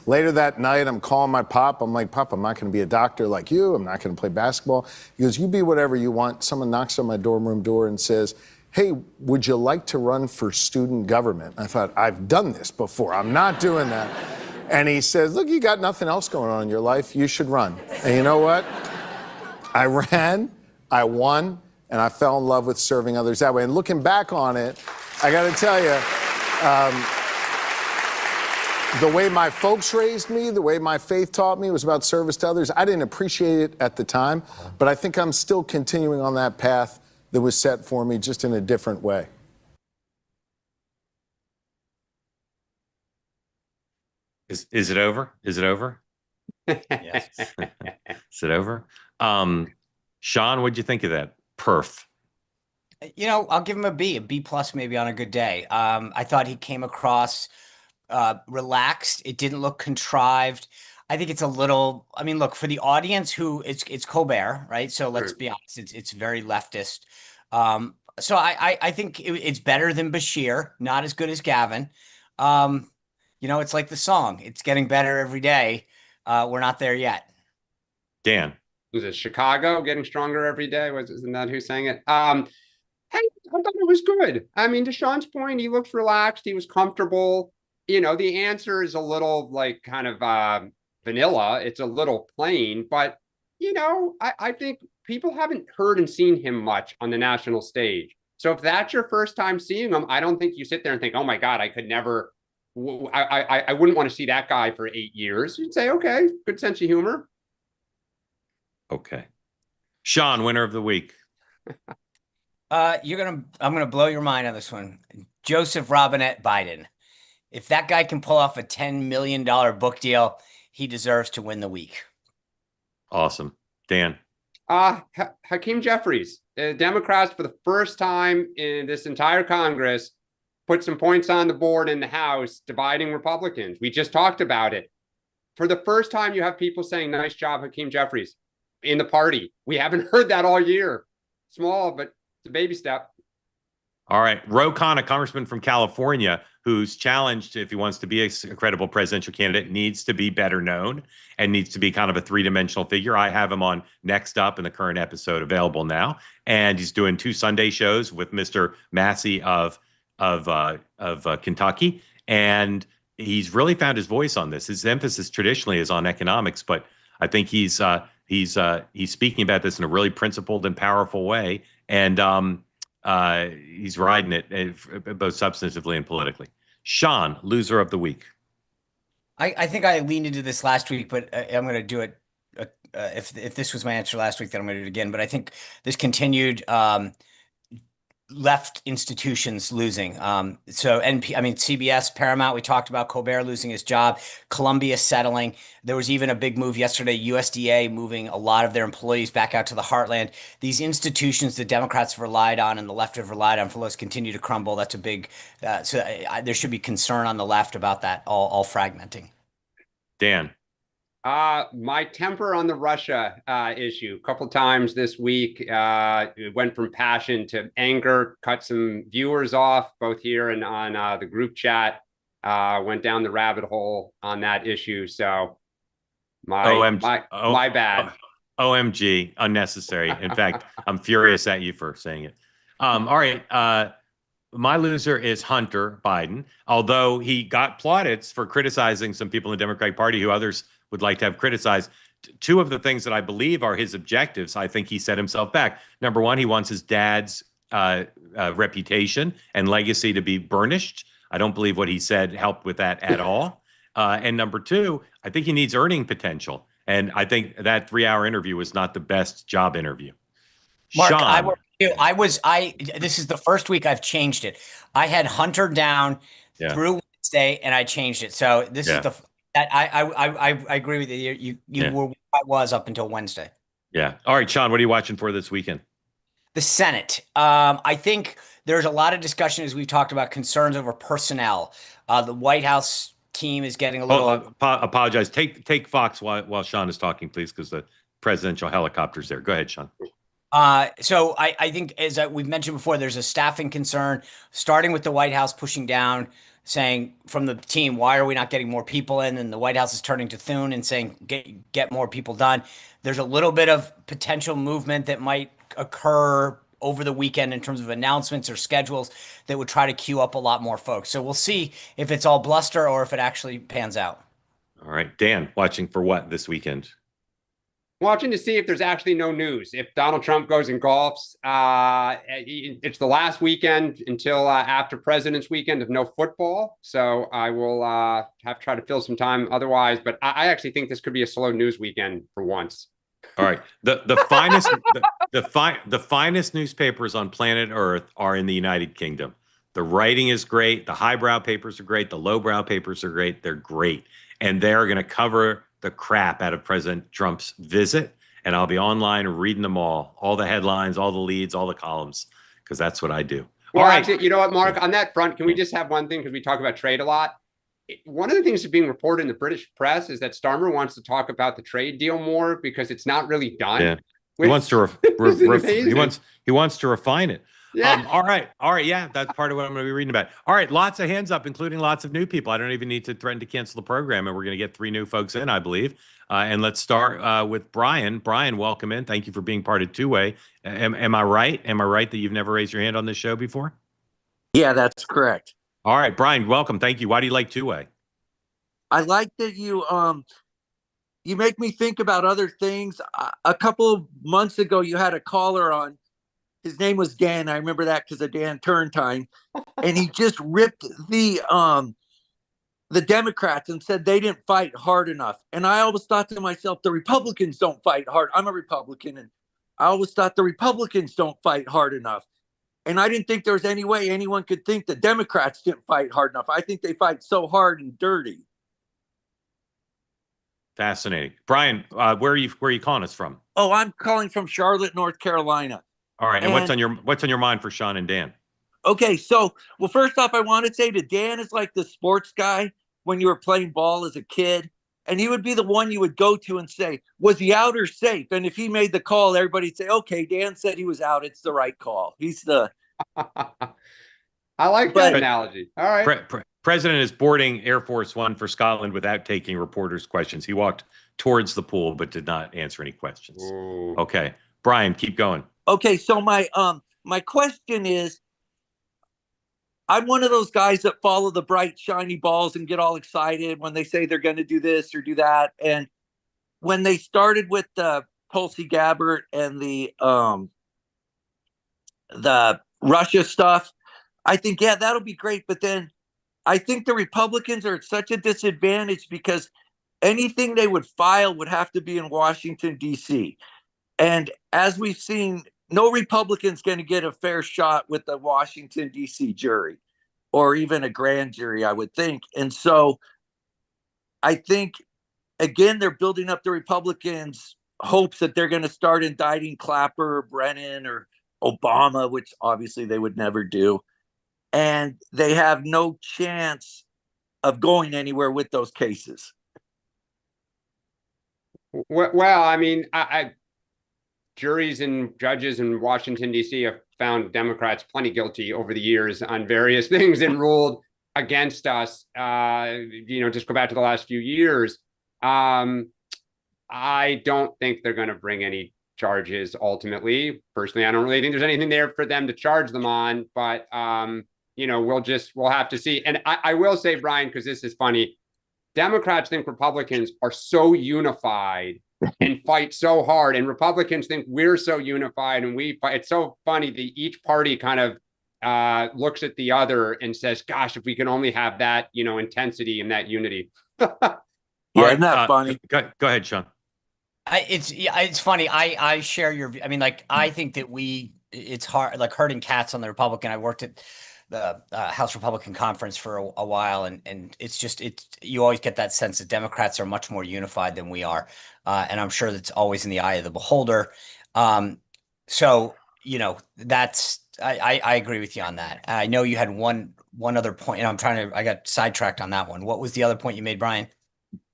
Later that night, I'm calling my pop. I'm like, Pop, I'm not going to be a doctor like you. I'm not going to play basketball. He goes, you be whatever you want. Someone knocks on my dorm room door and says, hey, would you like to run for student government? I thought, I've done this before. I'm not doing that. And he says, look, you got nothing else going on in your life. You should run. And you know what? I ran, I won, and I fell in love with serving others that way. And looking back on it, I got to tell you, the way my folks raised me, the way my faith taught me was about service to others. I didn't appreciate it at the time, but I think I'm still continuing on that path that was set for me, just in a different way. Is it over? Is it over? Yes. Is it over? Sean, what'd you think of that? Perf. You know, I'll give him a B plus maybe on a good day. I thought he came across relaxed. It didn't look contrived. I think it's a little, I mean, look, for the audience who it's Colbert, right? So let's be honest, it's very leftist. So I think it's better than Bashir, not as good as Gavin. You know, it's like the song. It's getting better every day. We're not there yet. Dan. Was it Chicago getting stronger every day? Isn't that who sang it? Hey, I thought it was good. I mean, to Sean's point, he looked relaxed. He was comfortable. You know, the answer is a little like kind of vanilla. It's a little plain, but, you know, I think people haven't heard and seen him much on the national stage. So if that's your first time seeing him, I don't think you sit there and think, oh my God, I could never, I wouldn't want to see that guy for 8 years. You'd say, okay, good sense of humor. Okay. Sean, winner of the week. I'm gonna blow your mind on this one. Joseph Robinette Biden. If that guy can pull off a $10 million book deal, he deserves to win the week. Awesome. Dan. Hakeem Jeffries, the Democrats for the first time in this entire Congress put some points on the board in the House, dividing Republicans. We just talked about it. For the first time, you have people saying, nice job, Hakeem Jeffries, in the party. We haven't heard that all year. Small, but it's a baby step. All right. Ro Khanna, a congressman from California, who's challenged, if he wants to be a credible presidential candidate, needs to be better known and needs to be kind of a three-dimensional figure. I have him on Next Up in the current episode, available now. And he's doing 2 Sunday shows with Mr. Massey of Kentucky. And he's really found his voice on this. His emphasis traditionally is on economics, but I think he's speaking about this in a really principled and powerful way. And he's riding it both substantively and politically. Sean, loser of the week. I think I leaned into this last week, but I'm going to do it. If this was my answer last week, then I'm going to do it again. But I think this continued left institutions losing. CBS, Paramount, we talked about Colbert losing his job, Columbia settling. There was even a big move yesterday, USDA moving a lot of their employees back out to the heartland. These institutions the Democrats have relied on and the left have relied on for those continue to crumble. That's a big, there should be concern on the left about that all fragmenting. Dan. My temper on the Russia issue. A couple times this week, it went from passion to anger, cut some viewers off, both here and on the group chat. Went down the rabbit hole on that issue. So my bad. OMG, unnecessary. In fact, I'm furious at you for saying it. All right. My loser is Hunter Biden, although he got plaudits for criticizing some people in the Democratic Party who others would like to have criticized. 2 of the things that I believe are his objectives, I think he set himself back. Number 1, he wants his dad's reputation and legacy to be burnished. I don't believe what he said helped with that at all. And number 2, I think he needs earning potential. And I think that 3-hour interview was not the best job interview. Mark, Sean. This is the first week I've changed it. I had Hunter down through Wednesday and I changed it. So this is I agree with you. You were where I was up until Wednesday. Yeah. All right, Sean, what are you watching for this weekend? The Senate. I think there's a lot of discussion, as we've talked about, concerns over personnel. The White House team is getting a little. Apologize. Take Fox while Sean is talking, please, because the presidential helicopter's there. Go ahead, Sean. So I think, as we've mentioned before, there's a staffing concern, starting with the White House pushing down, saying from the team, why are we not getting more people in? And the White House is turning to Thune and saying, get more people done. There's a little bit of potential movement that might occur over the weekend in terms of announcements or schedules that would try to queue up a lot more folks. So we'll see if it's all bluster or if it actually pans out. All right, Dan, watching for what this weekend? Watching to see if there's actually no news. If Donald Trump goes and golfs, it's the last weekend until after President's Weekend of no football. So I will have to try to fill some time otherwise. But I actually think this could be a slow news weekend for once. All right, the finest the finest newspapers on planet Earth are in the United Kingdom. The writing is great. The highbrow papers are great. The lowbrow papers are great. They're great, and they're going to cover the crap out of President Trump's visit, and I'll be online reading them all the headlines, all the leads, all the columns, because that's what I do. Well, all right. Actually, you know what, Mark, on that front, can we just have one thing, because we talk about trade a lot? One of the things that's being reported in the British press is that Starmer wants to talk about the trade deal more because it's not really done. Yeah. He wants to he wants to refine it. Yeah. All right. Yeah, that's part of what I'm going to be reading about. All right, lots of hands up, including lots of new people. I don't even need to threaten to cancel the program, and we're going to get 3 new folks in, I believe. And let's start with Brian. Brian, welcome in. Thank you for being part of Two-Way. Am I right? Am I right that you've never raised your hand on this show before? Yeah, that's correct. All right, Brian, welcome. Thank you. Why do you like Two-Way? I like that you make me think about other things. A couple of months ago, you had a caller on. His name was Dan. I remember that because of Dan Turrentine, and he just ripped the Democrats and said they didn't fight hard enough. And I always thought to myself, the Republicans don't fight hard. I'm a Republican, and I always thought the Republicans don't fight hard enough. And I didn't think there was any way anyone could think the Democrats didn't fight hard enough. I think they fight so hard and dirty. Fascinating, Brian. Where are you calling us from? Oh, I'm calling from Charlotte, North Carolina. All right, and what's on your mind for Sean and Dan? Okay, so first off, I want to say that Dan is like the sports guy when you were playing ball as a kid, and he would be the one you would go to and say, was he out or safe? And if he made the call, everybody'd say, okay, Dan said he was out. It's the right call. He's the. I like that analogy. All right. President is boarding Air Force One for Scotland without taking reporters' questions. He walked towards the pool but did not answer any questions. Ooh. Okay, Brian, keep going. Okay, so my question is, I'm one of those guys that follow the bright, shiny balls and get all excited when they say they're going to do this or do that. And when they started with Tulsi Gabbard and the Russia stuff, I think, yeah, that'll be great. But then I think the Republicans are at such a disadvantage because anything they would file would have to be in Washington, D.C. And as we've seen, no Republican's going to get a fair shot with the Washington, D.C. jury or even a grand jury, I would think. And so I think, again, they're building up the Republicans' hopes that they're going to start indicting Clapper or Brennan or Obama, which obviously they would never do. And they have no chance of going anywhere with those cases. Well, I mean, juries and judges in Washington, D.C. have found Democrats plenty guilty over the years on various things and ruled against us. Just go back to the last few years. I don't think they're going to bring any charges ultimately. Personally, I don't really think there's anything there for them to charge them on, but we'll have to see. And I will say, Brian, because this is funny, Democrats think Republicans are so unified and fight so hard, and Republicans think we're so unified and we fight. It's so funny that each party kind of looks at the other and says, gosh, if we can only have that, intensity and that unity. Isn't that funny? Go ahead, Sean. It's funny. I share your, I think that it's hard, like herding cats on the Republican. I worked at the House Republican Conference for a while, and you always get that sense that Democrats are much more unified than we are, and I'm sure that's always in the eye of the beholder. So you know, that's I agree with you on that. I know you had one other point, and I got sidetracked on that one. What was the other point you made, Brian?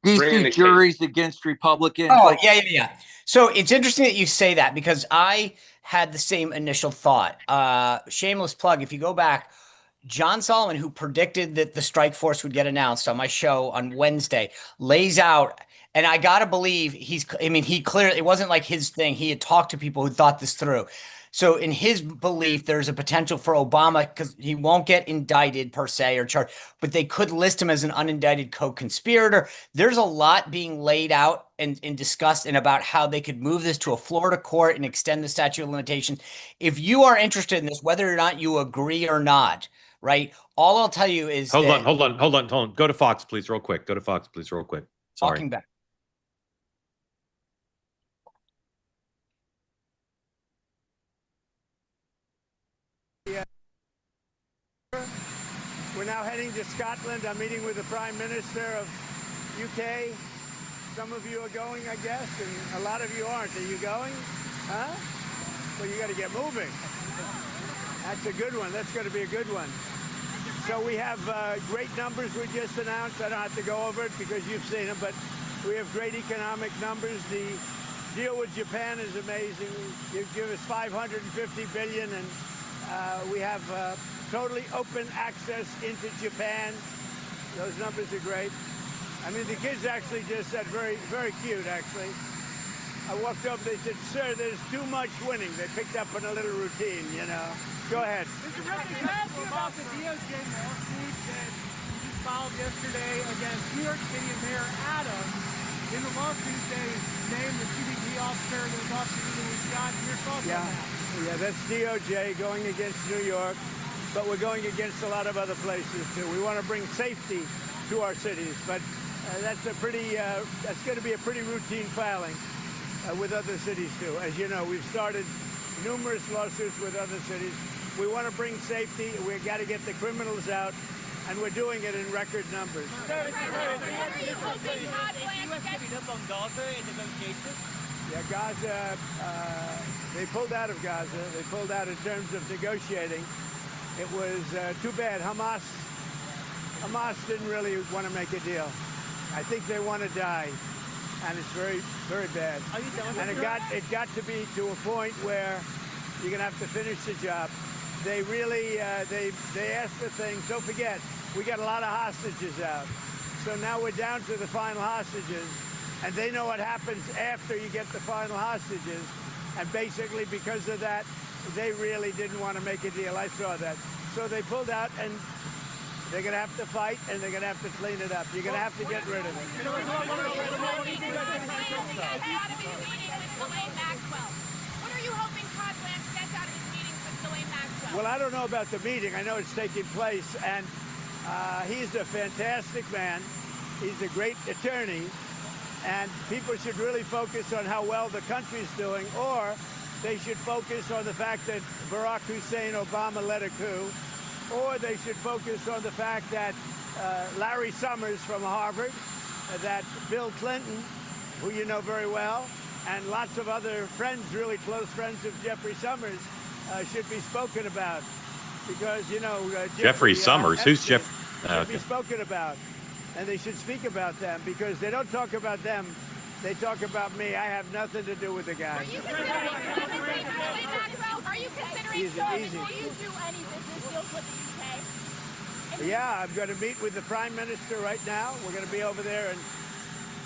Bringing DC the juries against Republicans. Oh, yeah. So it's interesting that you say that because I had the same initial thought. Shameless plug. If you go back, John Solomon, who predicted that the strike force would get announced on my show on Wednesday, lays out, and I gotta believe he clearly, it wasn't like his thing. He had talked to people who thought this through. So in his belief, there's a potential for Obama because he won't get indicted per se or charged, but they could list him as an unindicted co-conspirator. There's a lot being laid out and discussed and about how they could move this to a Florida court and extend the statute of limitations. If you are interested in this, whether or not you agree or not, right? All I'll tell you is hold on. Go to Fox, please, real quick. Sorry. Talking back. We're now heading to Scotland. I'm meeting with the Prime Minister of UK. Some of you are going, I guess, and a lot of you aren't. Are you going? Huh? Well, you got to get moving. That's a good one. That's going to be a good one. So we have great numbers we just announced. I don't have to go over it because you've seen them, but we have great economic numbers. The deal with Japan is amazing. You give us $550 billion, and we have totally open access into Japan. Those numbers are great. I mean, the kids actually just said, very, very cute, actually. I walked up, they said, sir, there's too much winning. They picked up on a little routine, you know. Go ahead. Mr. President, can I ask you about the DOJ lawsuit that you just filed yesterday against New York City and Mayor Adams? In the lawsuit, they named the CBP officer that was officer shot. Your thoughts on that? Yeah, that's DOJ going against New York, but we're going against a lot of other places, too. We want to bring safety to our cities, but that's going to be a pretty routine filing with other cities, too. As you know, we've started numerous lawsuits with other cities. We want to bring safety. We've got to get the criminals out, and we're doing it in record numbers. Yeah, Gaza, they pulled out of Gaza. They pulled out in terms of negotiating. It was too bad. Hamas didn't really want to make a deal. I think they want to die, and it's very, very bad. And it got to be to a point where you're going to have to finish the job. They really, they asked for things. Don't forget, we got a lot of hostages out. So now we're down to the final hostages, and they know what happens after you get the final hostages. And basically, because of that, they really didn't want to make a deal. I saw that. So they pulled out, and they're going to have to fight, and they're going to have to clean it up. You're going to have to get rid of it. Well, I don't know about the meeting. I know it's taking place, and he's a fantastic man. He's a great attorney, and people should really focus on how well the country's doing, or they should focus on the fact that Barack Hussein Obama led a coup, or they should focus on the fact that Larry Summers from Harvard, that Bill Clinton, who you know very well, and lots of other friends, really close friends of Jeffrey Summers, should be spoken about. Because, you know, Jeffrey Summers, who's Jeff? Should be spoken about. And they should speak about them, because they don't talk about them. They talk about me. I have nothing to do with the guy. Are you considering will you do any business deals with the UK? Yeah, I'm going to meet with the Prime Minister right now. We're going to be over there in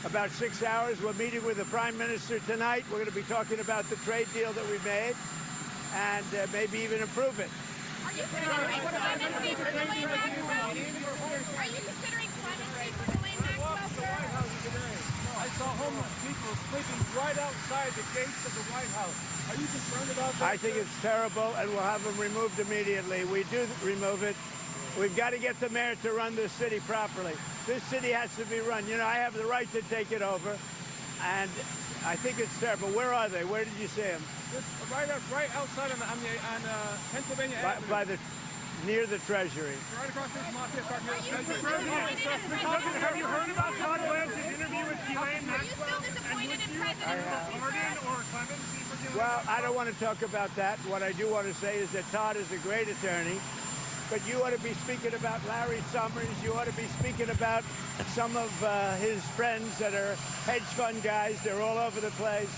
about 6 hours. We're meeting with the Prime Minister tonight. We're going to be talking about the trade deal that we made and maybe even improve it. Are you considering clemency for Ghislaine Maxwell? Are you considering clemency for Ghislaine Maxwell, sir? I saw homeless people sleeping right outside the gates of the White House. Are you concerned about that? I think it's terrible, and we'll have them removed immediately. We do remove it. We've got to get the mayor to run this city properly. This city has to be run. You know, I have the right to take it over, and I think it's terrible. Where are they? Where did you see them? Right outside on Pennsylvania Avenue. near the Treasury. Right across the Mafia Park. Mr. President, have you heard about Todd Blanche's interview with Ghislaine Maxwell? And would you pardon or clemency for Ghislaine? Well, I don't want to talk about that. What I do want to say is that Todd is a great attorney, but you ought to be speaking about Larry Summers. You ought to be speaking about some of his friends that are hedge fund guys. They're all over the place.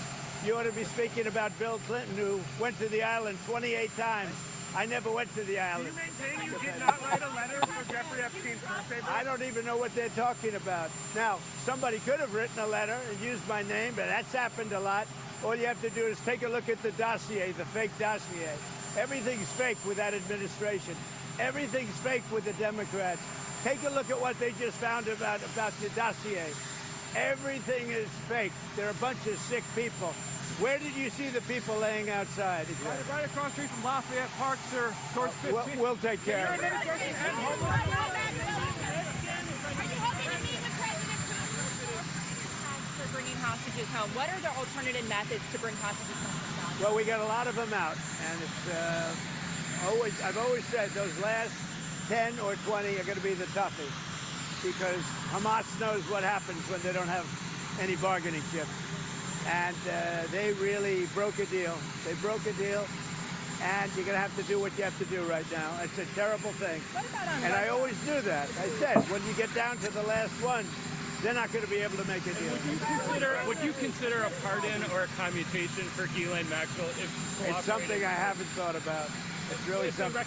You ought to be speaking about Bill Clinton, who went to the island 28 times. I never went to the island. Do you maintain you did not write a letter for Jeffrey Epstein's birthday? I don't even know what they're talking about. Now, somebody could have written a letter and used my name, but that's happened a lot. All you have to do is take a look at the dossier, the fake dossier. Everything's fake with that administration. Everything's fake with the Democrats. Take a look at what they just found about the dossier. Everything is fake. They're a bunch of sick people. Where did you see the people laying outside? Right across the street from Lafayette Park, sir, towards 15th. We'll take care of it. Are you hoping to meet with President Trump for bringing hostages home? What are the alternative methods to bring hostages home? Well, we got a lot of them out, and it's I've always said those last 10 or 20 are going to be the toughest, because Hamas knows what happens when they don't have any bargaining chips. And they really broke a deal. They broke a deal, and you're going to have to do what you have to do right now. It's a terrible thing. And I always do that. I said, when you get down to the last one, they're not going to be able to make a deal. Would you consider a pardon or a commutation for Ghislaine Maxwell if it's something I haven't thought about. It's really something.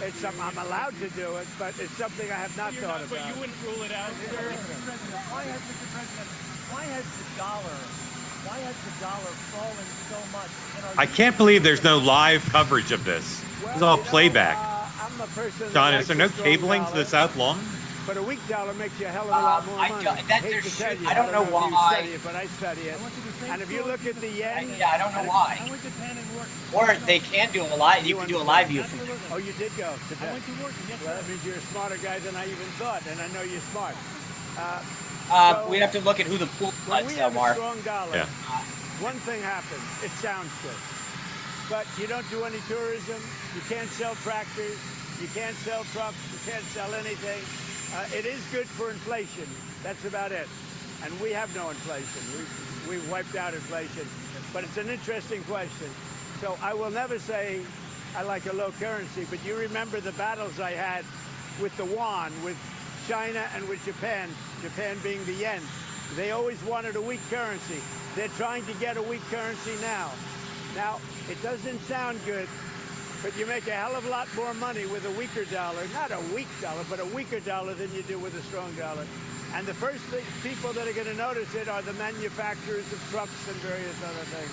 It's something I'm allowed to do it, but it's something I have not thought about. But you wouldn't rule it out, sir. Mr. President, why has the dollar fallen so much? I can't believe there's no live coverage of this. It's all playback. I'm a person. John, is there no cabling to the South Lawn? But a weak dollar makes you a hell of a lot more money. I don't know why. You study it, but I study it. And if you look at the yen, I don't know why. Or they can do a live. You can do a live view from there. Oh, you did go to Japan. Well, that means you're a smarter guy than I even thought, and I know you're smart. We'd have to look at who the pool when we have Mark. a strong dollar, one thing happens. It sounds good. But you don't do any tourism. You can't sell tractors. You can't sell trucks. You can't sell anything. It is good for inflation. That's about it. And we have no inflation. We've wiped out inflation. But it's an interesting question. So I will never say I like a low currency, but you remember the battles I had with the yuan, with China and with Japan, Japan being the yen. They always wanted a weak currency. They're trying to get a weak currency now. Now, it doesn't sound good, but you make a hell of a lot more money with a weaker dollar. Not a weak dollar, but a weaker dollar than you do with a strong dollar. And the first people that are going to notice it are the manufacturers of trucks and various other things.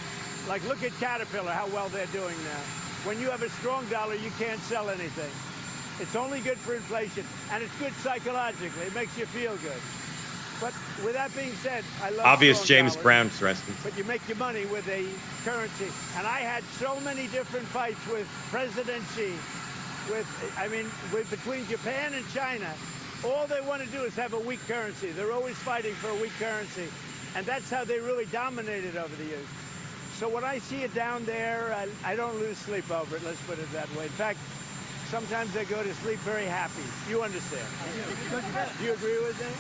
Like, look at Caterpillar, how well they're doing now. When you have a strong dollar, you can't sell anything. It's only good for inflation, and it's good psychologically. It makes you feel good. But with that being said, I love obvious strong James dollars, Brown resting. but you make your money with a currency. And I had so many different fights with President Xi, between Japan and China. All they want to do is have a weak currency. They're always fighting for a weak currency. And that's how they really dominated over the years. So when I see it down there, I don't lose sleep over it, let's put it that way. In fact, sometimes I go to sleep very happy. You understand. Do you agree with me?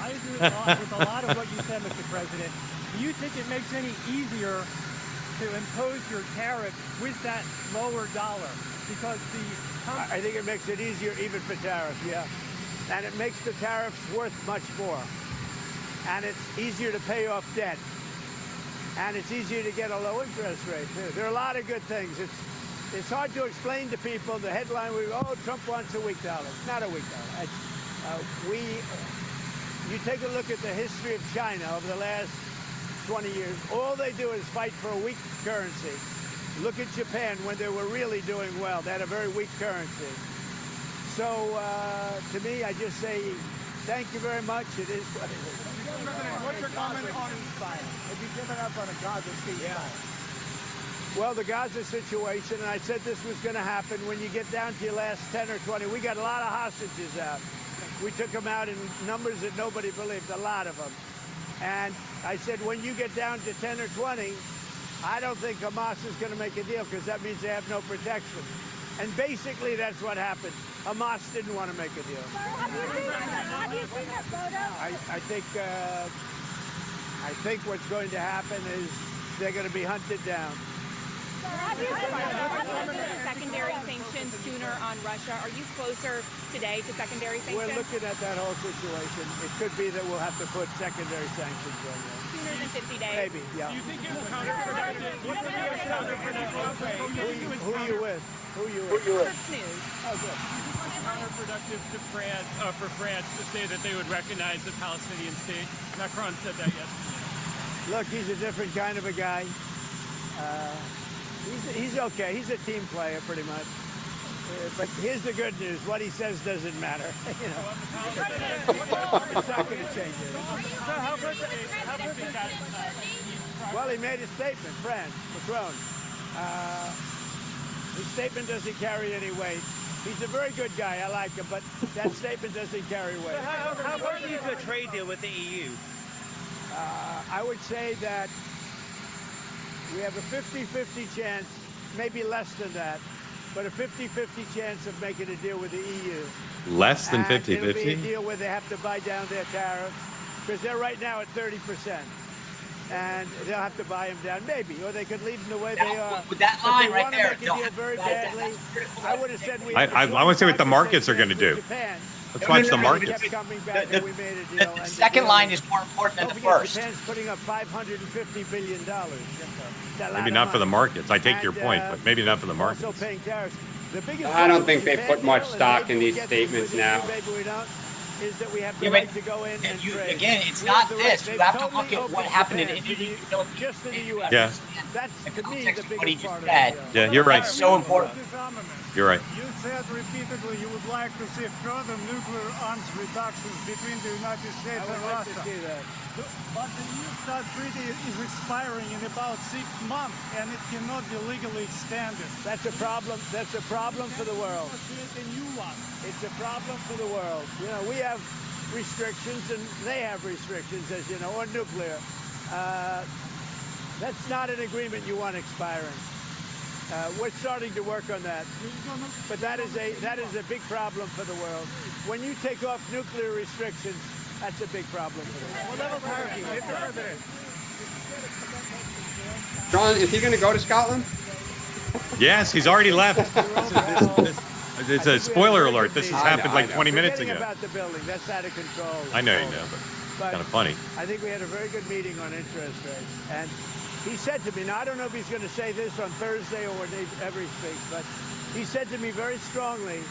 I agree with a lot of what you said, Mr. President. Do you think it makes any easier to impose your tariff with that lower dollar? Because I think it makes it easier even for tariffs, yeah. And it makes the tariffs worth much more. And it's easier to pay off debt. And it's easier to get a low interest rate, too. There are a lot of good things. It's hard to explain to people. The headline, Trump wants a weak dollar. It's not a weak dollar. You take a look at the history of China over the last 20 years. All they do is fight for a weak currency. Look at Japan when they were really doing well. They had a very weak currency. So to me, I just say, thank you very much. It is what it is. what's your comment on ceasefire? Have you given up on a Gaza ceasefire? Well, the Gaza situation, and I said this was going to happen when you get down to your last 10 or 20. We got a lot of hostages out. We took them out in numbers that nobody believed, a lot of them. And I said, when you get down to 10 or 20, I don't think Hamas is going to make a deal, because that means they have no protection. And basically, that's what happened. Hamas didn't want to make a deal. Have you seen that photo? I think what's going to happen is they're going to be hunted down. Secondary sanctions sooner on Russia. Are you closer today to secondary sanctions? We're looking at that whole situation. It could be that we'll have to put secondary sanctions on there. Sooner than 50 days? Maybe, yeah. Do you think it will counterproductive? Who are you with? Who are you with? News. Oh, good. Counterproductive to France, for France to say that they would recognize the Palestinian state. Macron said that yesterday. Look, he's a different kind of a guy. He's okay. He's a team player, pretty much. But here's the good news. What he says doesn't matter. You know, it's not going to change it. Well, he made a statement, France, Macron. His statement doesn't carry any weight. He's a very good guy. I like him, but that statement doesn't carry weight. How about you to a trade deal with the EU? I would say that we have a 50-50 chance, maybe less than that, but a 50-50 chance of making a deal with the EU. Less than 50-50? It'll be a deal where they have to buy down their tariffs, because they're right now at 30%. And they'll have to buy them down, maybe, or they could leave them the way they are. With that line right there, Make a deal very badly. I would have said we. I want to see what the markets are going to do. Let's watch the markets. The second line is more important than the first. Japan's putting up $550 billion. Maybe not for the markets. I take your point, but maybe not for the markets. Also paying tariffs. I don't think they put much stock in these statements now. Is that we have the right to go in and trade. Again, it's not this. You have to look at what happened in India. Just in the U.S. Yeah. That's to me the biggest part of it. Yeah, you're right. That's so important. You're right. You said repeatedly you would like to see further nuclear arms reductions between the United States and Russia. To see that. But the New START treaty is expiring in about 6 months, and it cannot be legally extended. That's a problem. That's a problem for the world. Create a new one. It's a problem for the world. You know, we have restrictions, and they have restrictions, as you know, on nuclear. That's not an agreement you want expiring. We're starting to work on that, but that is a big problem for the world. When you take off nuclear restrictions, that's a big problem for the world. What level of hierarchy? Mr. President. John, is he going to go to Scotland? Yes, he's already left. It's a spoiler alert. This has happened like 20 minutes ago. About the building, that's out of control. I know you know, but kind of funny. I think we had a very good meeting on interest rates, and he said to me, now I don't know if he's going to say this on Thursday or whenever he speaks, but he said to me very strongly,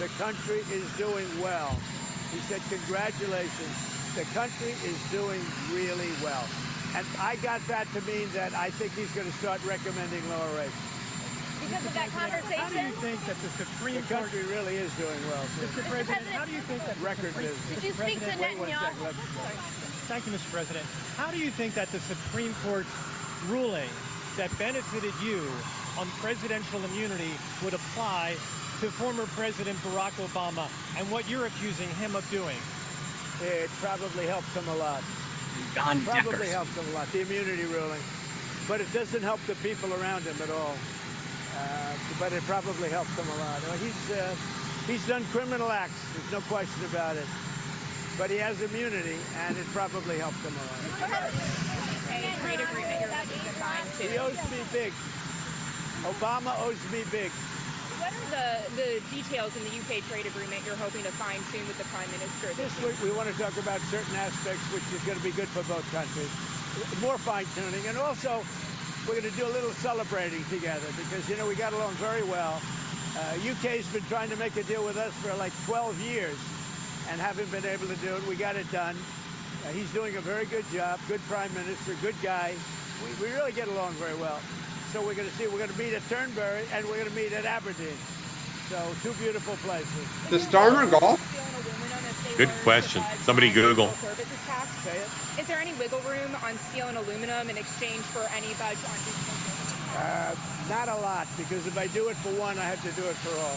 the country is doing well. He said, congratulations, the country is doing really well. And I got that to mean that I think he's going to start recommending lower rates. Because of that conversation? How do you think that the Supreme The country really is doing well. Mr. President, how do you think that record business? Did you speak to Netanyahu? Thank you, Mr. President. How do you think that the Supreme Court's ruling that benefited you on presidential immunity would apply to former President Barack Obama and what you're accusing him of doing? It probably helps him a lot. Probably helps him a lot, the immunity ruling. But it doesn't help the people around him at all. But it probably helps him a lot. He's done criminal acts, there's no question about it. But he has immunity, and it probably helps him a lot. Trade agreement you're looking to sign too. He owes me big. Obama owes me big. What are the details in the UK trade agreement you're hoping to find soon with the Prime Minister? This week we want to talk about certain aspects which is going to be good for both countries. More fine-tuning, and also we're going to do a little celebrating together because, you know, we got along very well. UK's been trying to make a deal with us for like 12 years and haven't been able to do it. We got it done. He's doing a very good job, good Prime Minister, good guy. We really get along very well. So we're going to see, we're going to meet at Turnberry and we're going to meet at Aberdeen. So two beautiful places. The Starmer Golf? Good question. Somebody Google. Say it. Is there any wiggle room on steel and aluminum in exchange for any budge on Not a lot, because if I do it for one, I have to do it for all.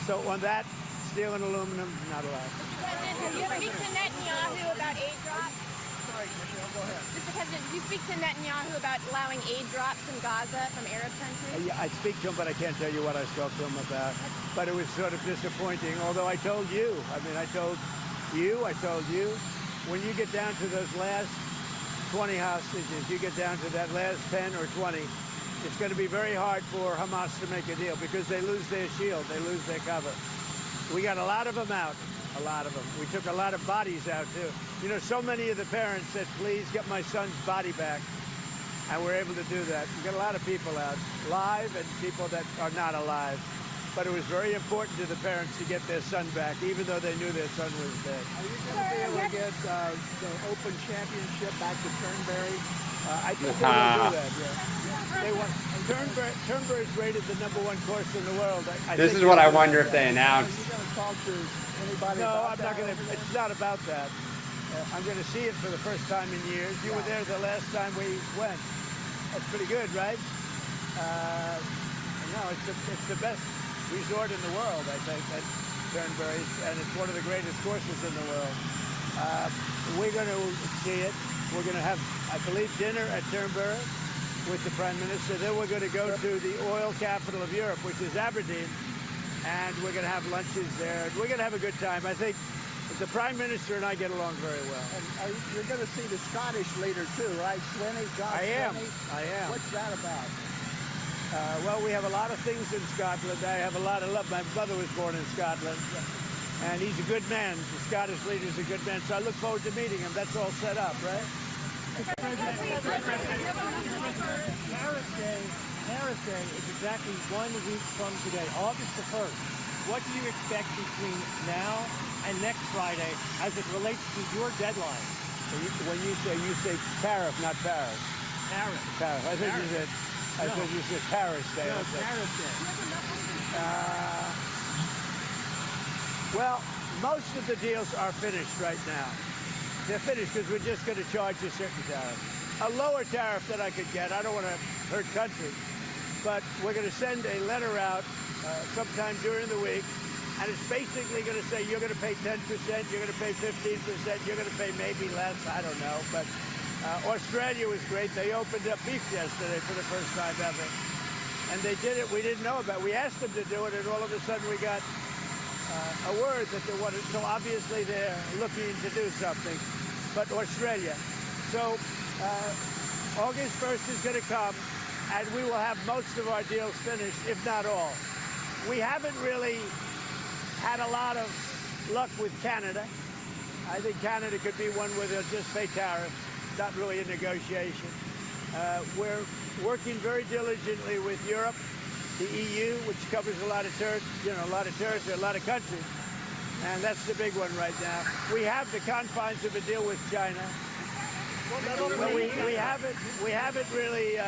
So on that, steel and aluminum, not a lot. President, have you ever speak to Netanyahu about aid drops? Mr. President, did you speak to Netanyahu about allowing aid drops in Gaza from Arab countries? Yeah, I speak to him, but I can't tell you what I spoke to him about. But it was sort of disappointing, although I told you. I mean, I told you, when you get down to those last 20 hostages, you get down to that last 10 or 20, it's going to be very hard for Hamas to make a deal because they lose their shield, they lose their cover. We got a lot of them out. A lot of them. We took a lot of bodies out, too. You know, so many of the parents said, please get my son's body back. And we're able to do that. We got a lot of people out, live and people that are not alive. But it was very important to the parents to get their son back, even though they knew their son was dead. Are you going to be able to get the Open Championship back to Turnberry? I think they will do that, yeah. They want, Turnberry is rated the #1 course in the world. This is what I wonder if they announced. Are you going to talk to anybody No, about I'm not going to. It's not about that. I'm going to see it for the first time in years. You were there the last time we went. That's pretty good, right? No, it's the best resort in the world, I think, at Turnberry, and it's one of the greatest courses in the world. We're going to see it. We're going to have, I believe, dinner at Turnberry with the Prime Minister. Then we're going to go to the oil capital of Europe, which is Aberdeen, and we're going to have lunches there. We're going to have a good time. I think the Prime Minister and I get along very well. And you're going to see the Scottish leader, too, right? Swinney, John Swinney. I am. What's that about? Well, we have a lot of things in Scotland. I have a lot of love. My brother was born in Scotland, and he's a good man. The Scottish leader's a good man, so I look forward to meeting him. That's all set up, right? Paris Day is exactly 1 week from today, August the 1st. What do you expect between now and next Friday as it relates to your deadline? When you say tariff, not Paris. Paris. Paris. I think you said Paris Day. No, Paris Day. Well, most of the deals are finished right now. They're finished because we're just going to charge a certain tariff. A lower tariff that I could get. I don't want to hurt countries. But we're going to send a letter out sometime during the week. And it's basically going to say you're going to pay 10%, you're going to pay 15%, you're going to pay maybe less. I don't know. But Australia was great. They opened up beef yesterday for the first time ever. And they did it. We didn't know about it. We asked them to do it, and all of a sudden we got a word that they wanted. So obviously they're looking to do something. But Australia. So August 1st is going to come, and we will have most of our deals finished, if not all. We haven't really had a lot of luck with Canada. I think Canada could be one where they'll just pay tariffs, not really a negotiation. We're working very diligently with Europe, the EU, which covers a lot of territory, a lot of countries, and that's the big one right now. We have the confines of a deal with China. We haven't really.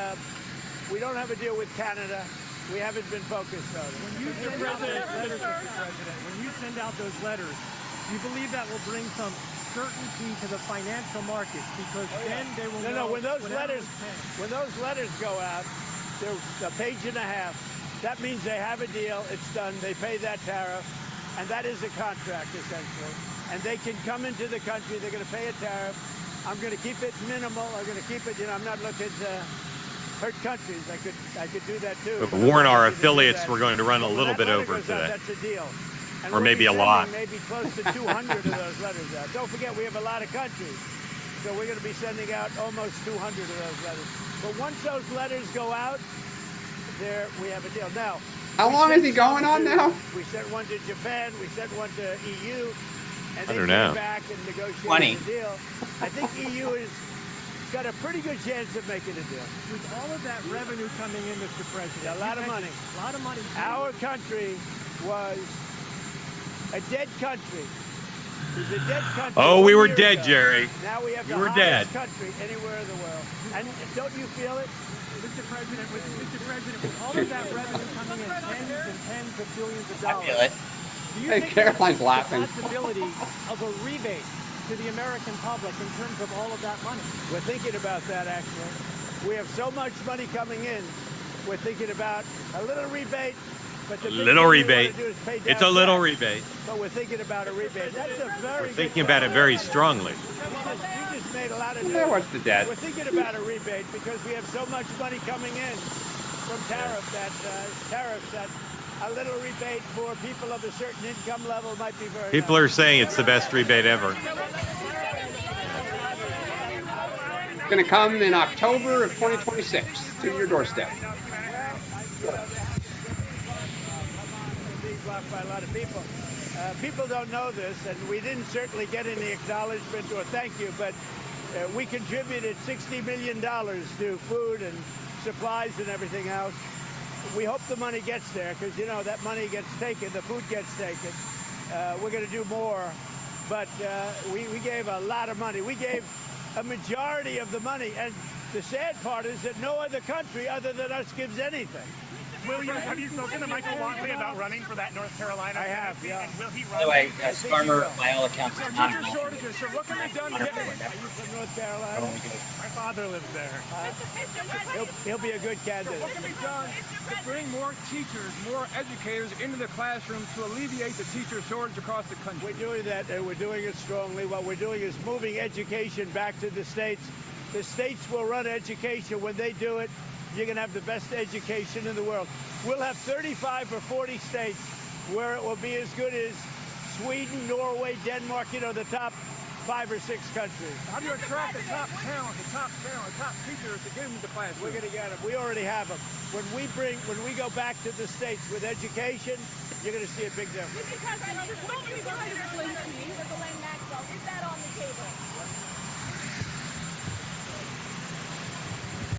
We don't have a deal with Canada. We haven't been focused on it. When you send out those letters, do you believe that will bring some certainty to the financial markets? Because then they will know. No. When those letters go out, they're a page and a half. That means they have a deal. It's done. They pay that tariff, and that is a contract essentially. And they can come into the country. They're going to pay a tariff. I'm going to keep it minimal. I'm going to keep it. I'm not looking to hurt countries. I could do that too. But warn our affiliates we're going to run a little bit over today. That's a deal. And or maybe a lot. Maybe close to 200 of those letters out. Don't forget, we have a lot of countries. So we're going to be sending out almost 200 of those letters. But once those letters go out, there we have a deal. Now, how long is he going on now? We sent one to Japan. We sent one to EU. And they don't know. came back and negotiated a deal. I think EU has got a pretty good chance of making a deal. With all of that revenue coming in, Mr. President, a lot of money. A lot of money. Our country was a dead country. It was a dead country. Oh, we were dead, Jerry. Now we have the highest country anywhere in the world. And don't you feel it? Mr. President, with all of that revenue coming in tens and tens of billions of dollars, I feel it. do you Hey, think Caroline's there's laughing. a possibility of a rebate to the American public in terms of all of that money? We're thinking about that, actually. We have so much money coming in. We're thinking about a little rebate. But the little rebate. It's a little rebate. But we're thinking about a rebate. That's a very. We're thinking about it very strongly. You just We've made a lot of There news. was the debt. We're thinking about a rebate because we have so much money coming in from tariffs that a little rebate for people of a certain income level might be very People nice. are saying it's the best rebate ever. It's going to come in October of 2026 to your doorstep. Being blocked by a lot of people. People don't know this, and we didn't certainly get any acknowledgement or thank you, but we contributed $60 million to food and supplies and everything else. We hope the money gets there because, you know, that money gets taken, the food gets taken. We're going to do more, but we gave a lot of money. We gave a majority of the money, and the sad part is that no other country other than us gives anything. Have you spoken to Michael Watley about running for that North Carolina? I have, yeah. And will he run? By the way, Skarmer, by all accounts, is not Teacher shortages. So what can be done to get Are you from North Carolina? My father lives there. He'll be a good candidate. What can be done to bring more teachers, more educators into the classroom to alleviate the teacher shortage across the country? We're doing that, and we're doing it strongly. What we're doing is moving education back to the states. The states will run education. When they do it, you're going to have the best education in the world. We'll have 35 or 40 states where it will be as good as Sweden, Norway, Denmark, you know, the top 5 or 6 countries. How do you attract the top talent, the top teachers to get into the classroom? We're going to get them. We already have them. When we go back to the states with education, you're going to see a big difference. Is that on the table?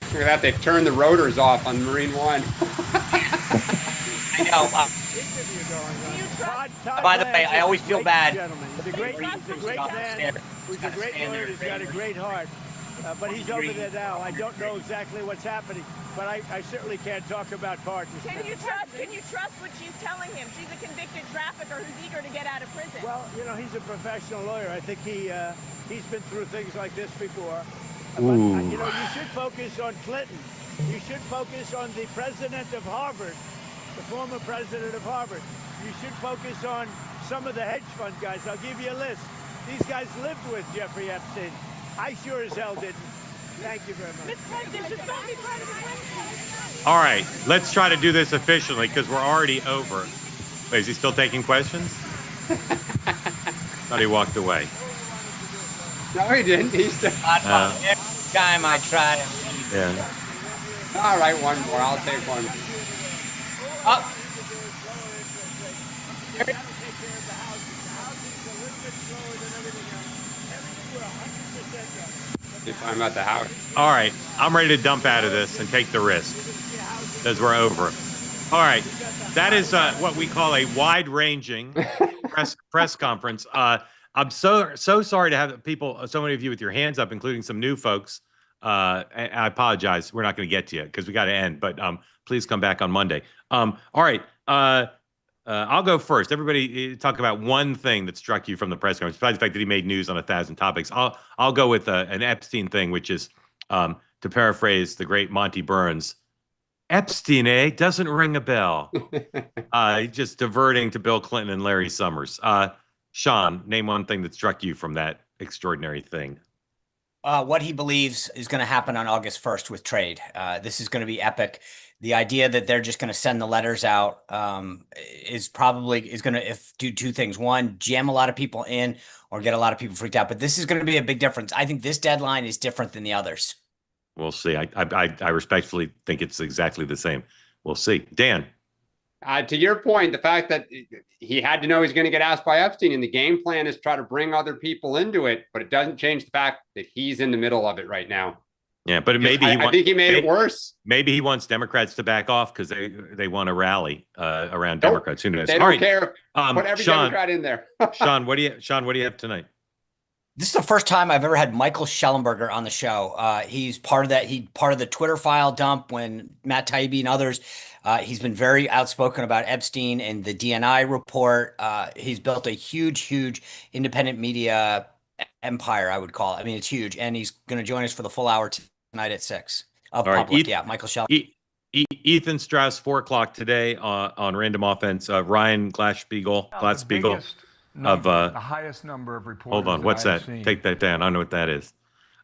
Look at that, they've turned the rotors off on Marine One. I know. By the way, I always feel bad. He's a great man. He's a great lawyer. He's got a great heart. But he's over there now. I don't know exactly what's happening, but I certainly can't talk about pardons. Can you trust what she's telling him? She's a convicted trafficker who's eager to get out of prison. Well, you know, he's a professional lawyer. I think he's been through things like this before. But, you know, you should focus on Clinton. You should focus on the president of Harvard, the former president of Harvard. You should focus on some of the hedge fund guys. I'll give you a list. These guys lived with Jeffrey Epstein. I sure as hell didn't. Thank you very much. All right, let's try to do this efficiently because we're already over. Wait, is he still taking questions? Thought he walked away. No, he didn't. He's still... Every time I try to. Yeah. All right, one more. I'll take one. Oh. If I'm at the house. All right, I'm ready to dump out of this and take the risk because we're over. All right, that is what we call a wide-ranging press conference. I'm so sorry to have people, so many of you with your hands up, including some new folks. I apologize. We're not going to get to you because we got to end, but please come back on Monday. All right. I'll go first. Everybody talk about one thing that struck you from the press conference, besides the fact that he made news on 1,000 topics. I'll go with an Epstein thing, which is, to paraphrase the great Monty Burns, Epstein, doesn't ring a bell. Just diverting to Bill Clinton and Larry Summers. Sean, name one thing that struck you from that extraordinary thing. What he believes is going to happen on August 1st with trade. This is going to be epic. The idea that they're just going to send the letters out is going to do two things. One, jam a lot of people in or get a lot of people freaked out. But this is going to be a big difference. I think this deadline is different than the others. We'll see. I respectfully think it's exactly the same. We'll see. Dan. To your point, the fact that he had to know he's going to get asked by Epstein, and the game plan is try to bring other people into it, but it doesn't change the fact that he's in the middle of it right now. Yeah, but maybe I think he made it worse. Maybe he wants Democrats to back off because they want to rally around Democrats. Who knows? They don't care. Put every Sean, Democrat in there. Sean, what do you have tonight? This is the first time I've ever had Michael Schellenberger on the show. He's part of that. Part of the Twitter file dump when Matt Taibbi and others. He's been very outspoken about Epstein and the DNI report. He's built a huge independent media empire, I would call it. I mean, it's huge. And he's going to join us for the full hour tonight at 6 of All right, Public. Yeah, Michael Schellenberger. Ethan Strauss, 4:00 today on Random Offense. Ryan Glass-Steagall The highest number of reporters. Hold on, what's that? Seen. Take that down. I don't know what that is.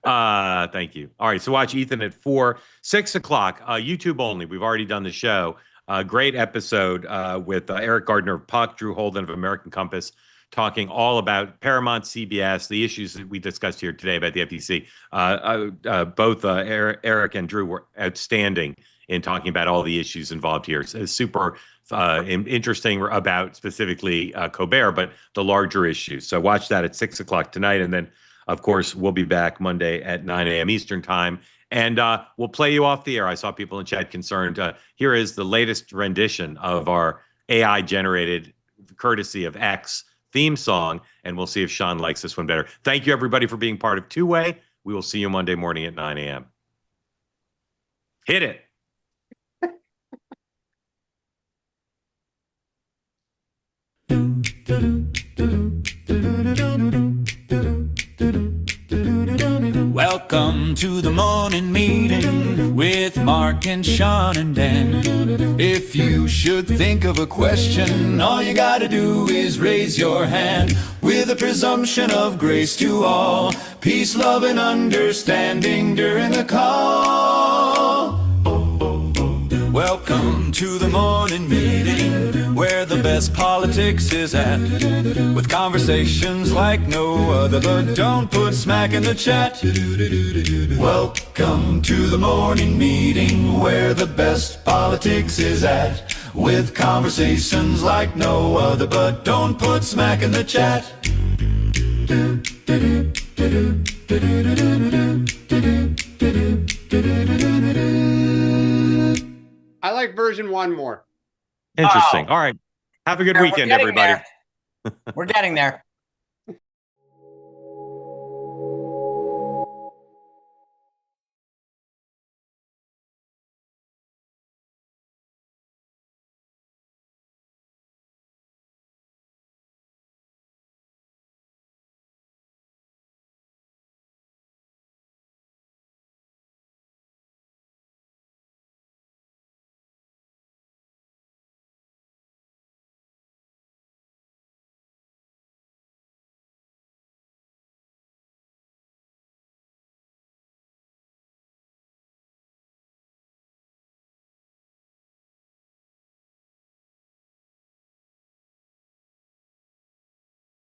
Thank you. All right, so watch Ethan at 4, 6 o'clock, YouTube only. We've already done the show. Great episode with Eric Gardner of Puck, Drew Holden of American Compass, talking all about Paramount, CBS, the issues that we discussed here today about the FTC. Both Eric and Drew were outstanding in talking about all the issues involved here. It's super interesting about specifically Colbert, but the larger issues. So watch that at 6 o'clock tonight. And then, of course, we'll be back Monday at 9 a.m. Eastern time. And we'll play you off the air. I saw people in chat concerned. Here is the latest rendition of our AI-generated, courtesy of X, theme song, and we'll see if Sean likes this one better. Thank you, everybody, for being part of Two Way. We will see you Monday morning at 9 a.m. Hit it. Welcome to the morning meeting with Mark and Sean and Dan. If you should think of a question, all you gotta do is raise your hand. With a presumption of grace to all, peace, love, and understanding during the call. Welcome to the morning meeting, where the best politics is at, with conversations like no other, but don't put smack in the chat. Welcome to the morning meeting, where the best politics is at, with conversations like no other, but don't put smack in the chat. I like version 1 more. Interesting. All right. Have a good weekend, everybody. We're getting there.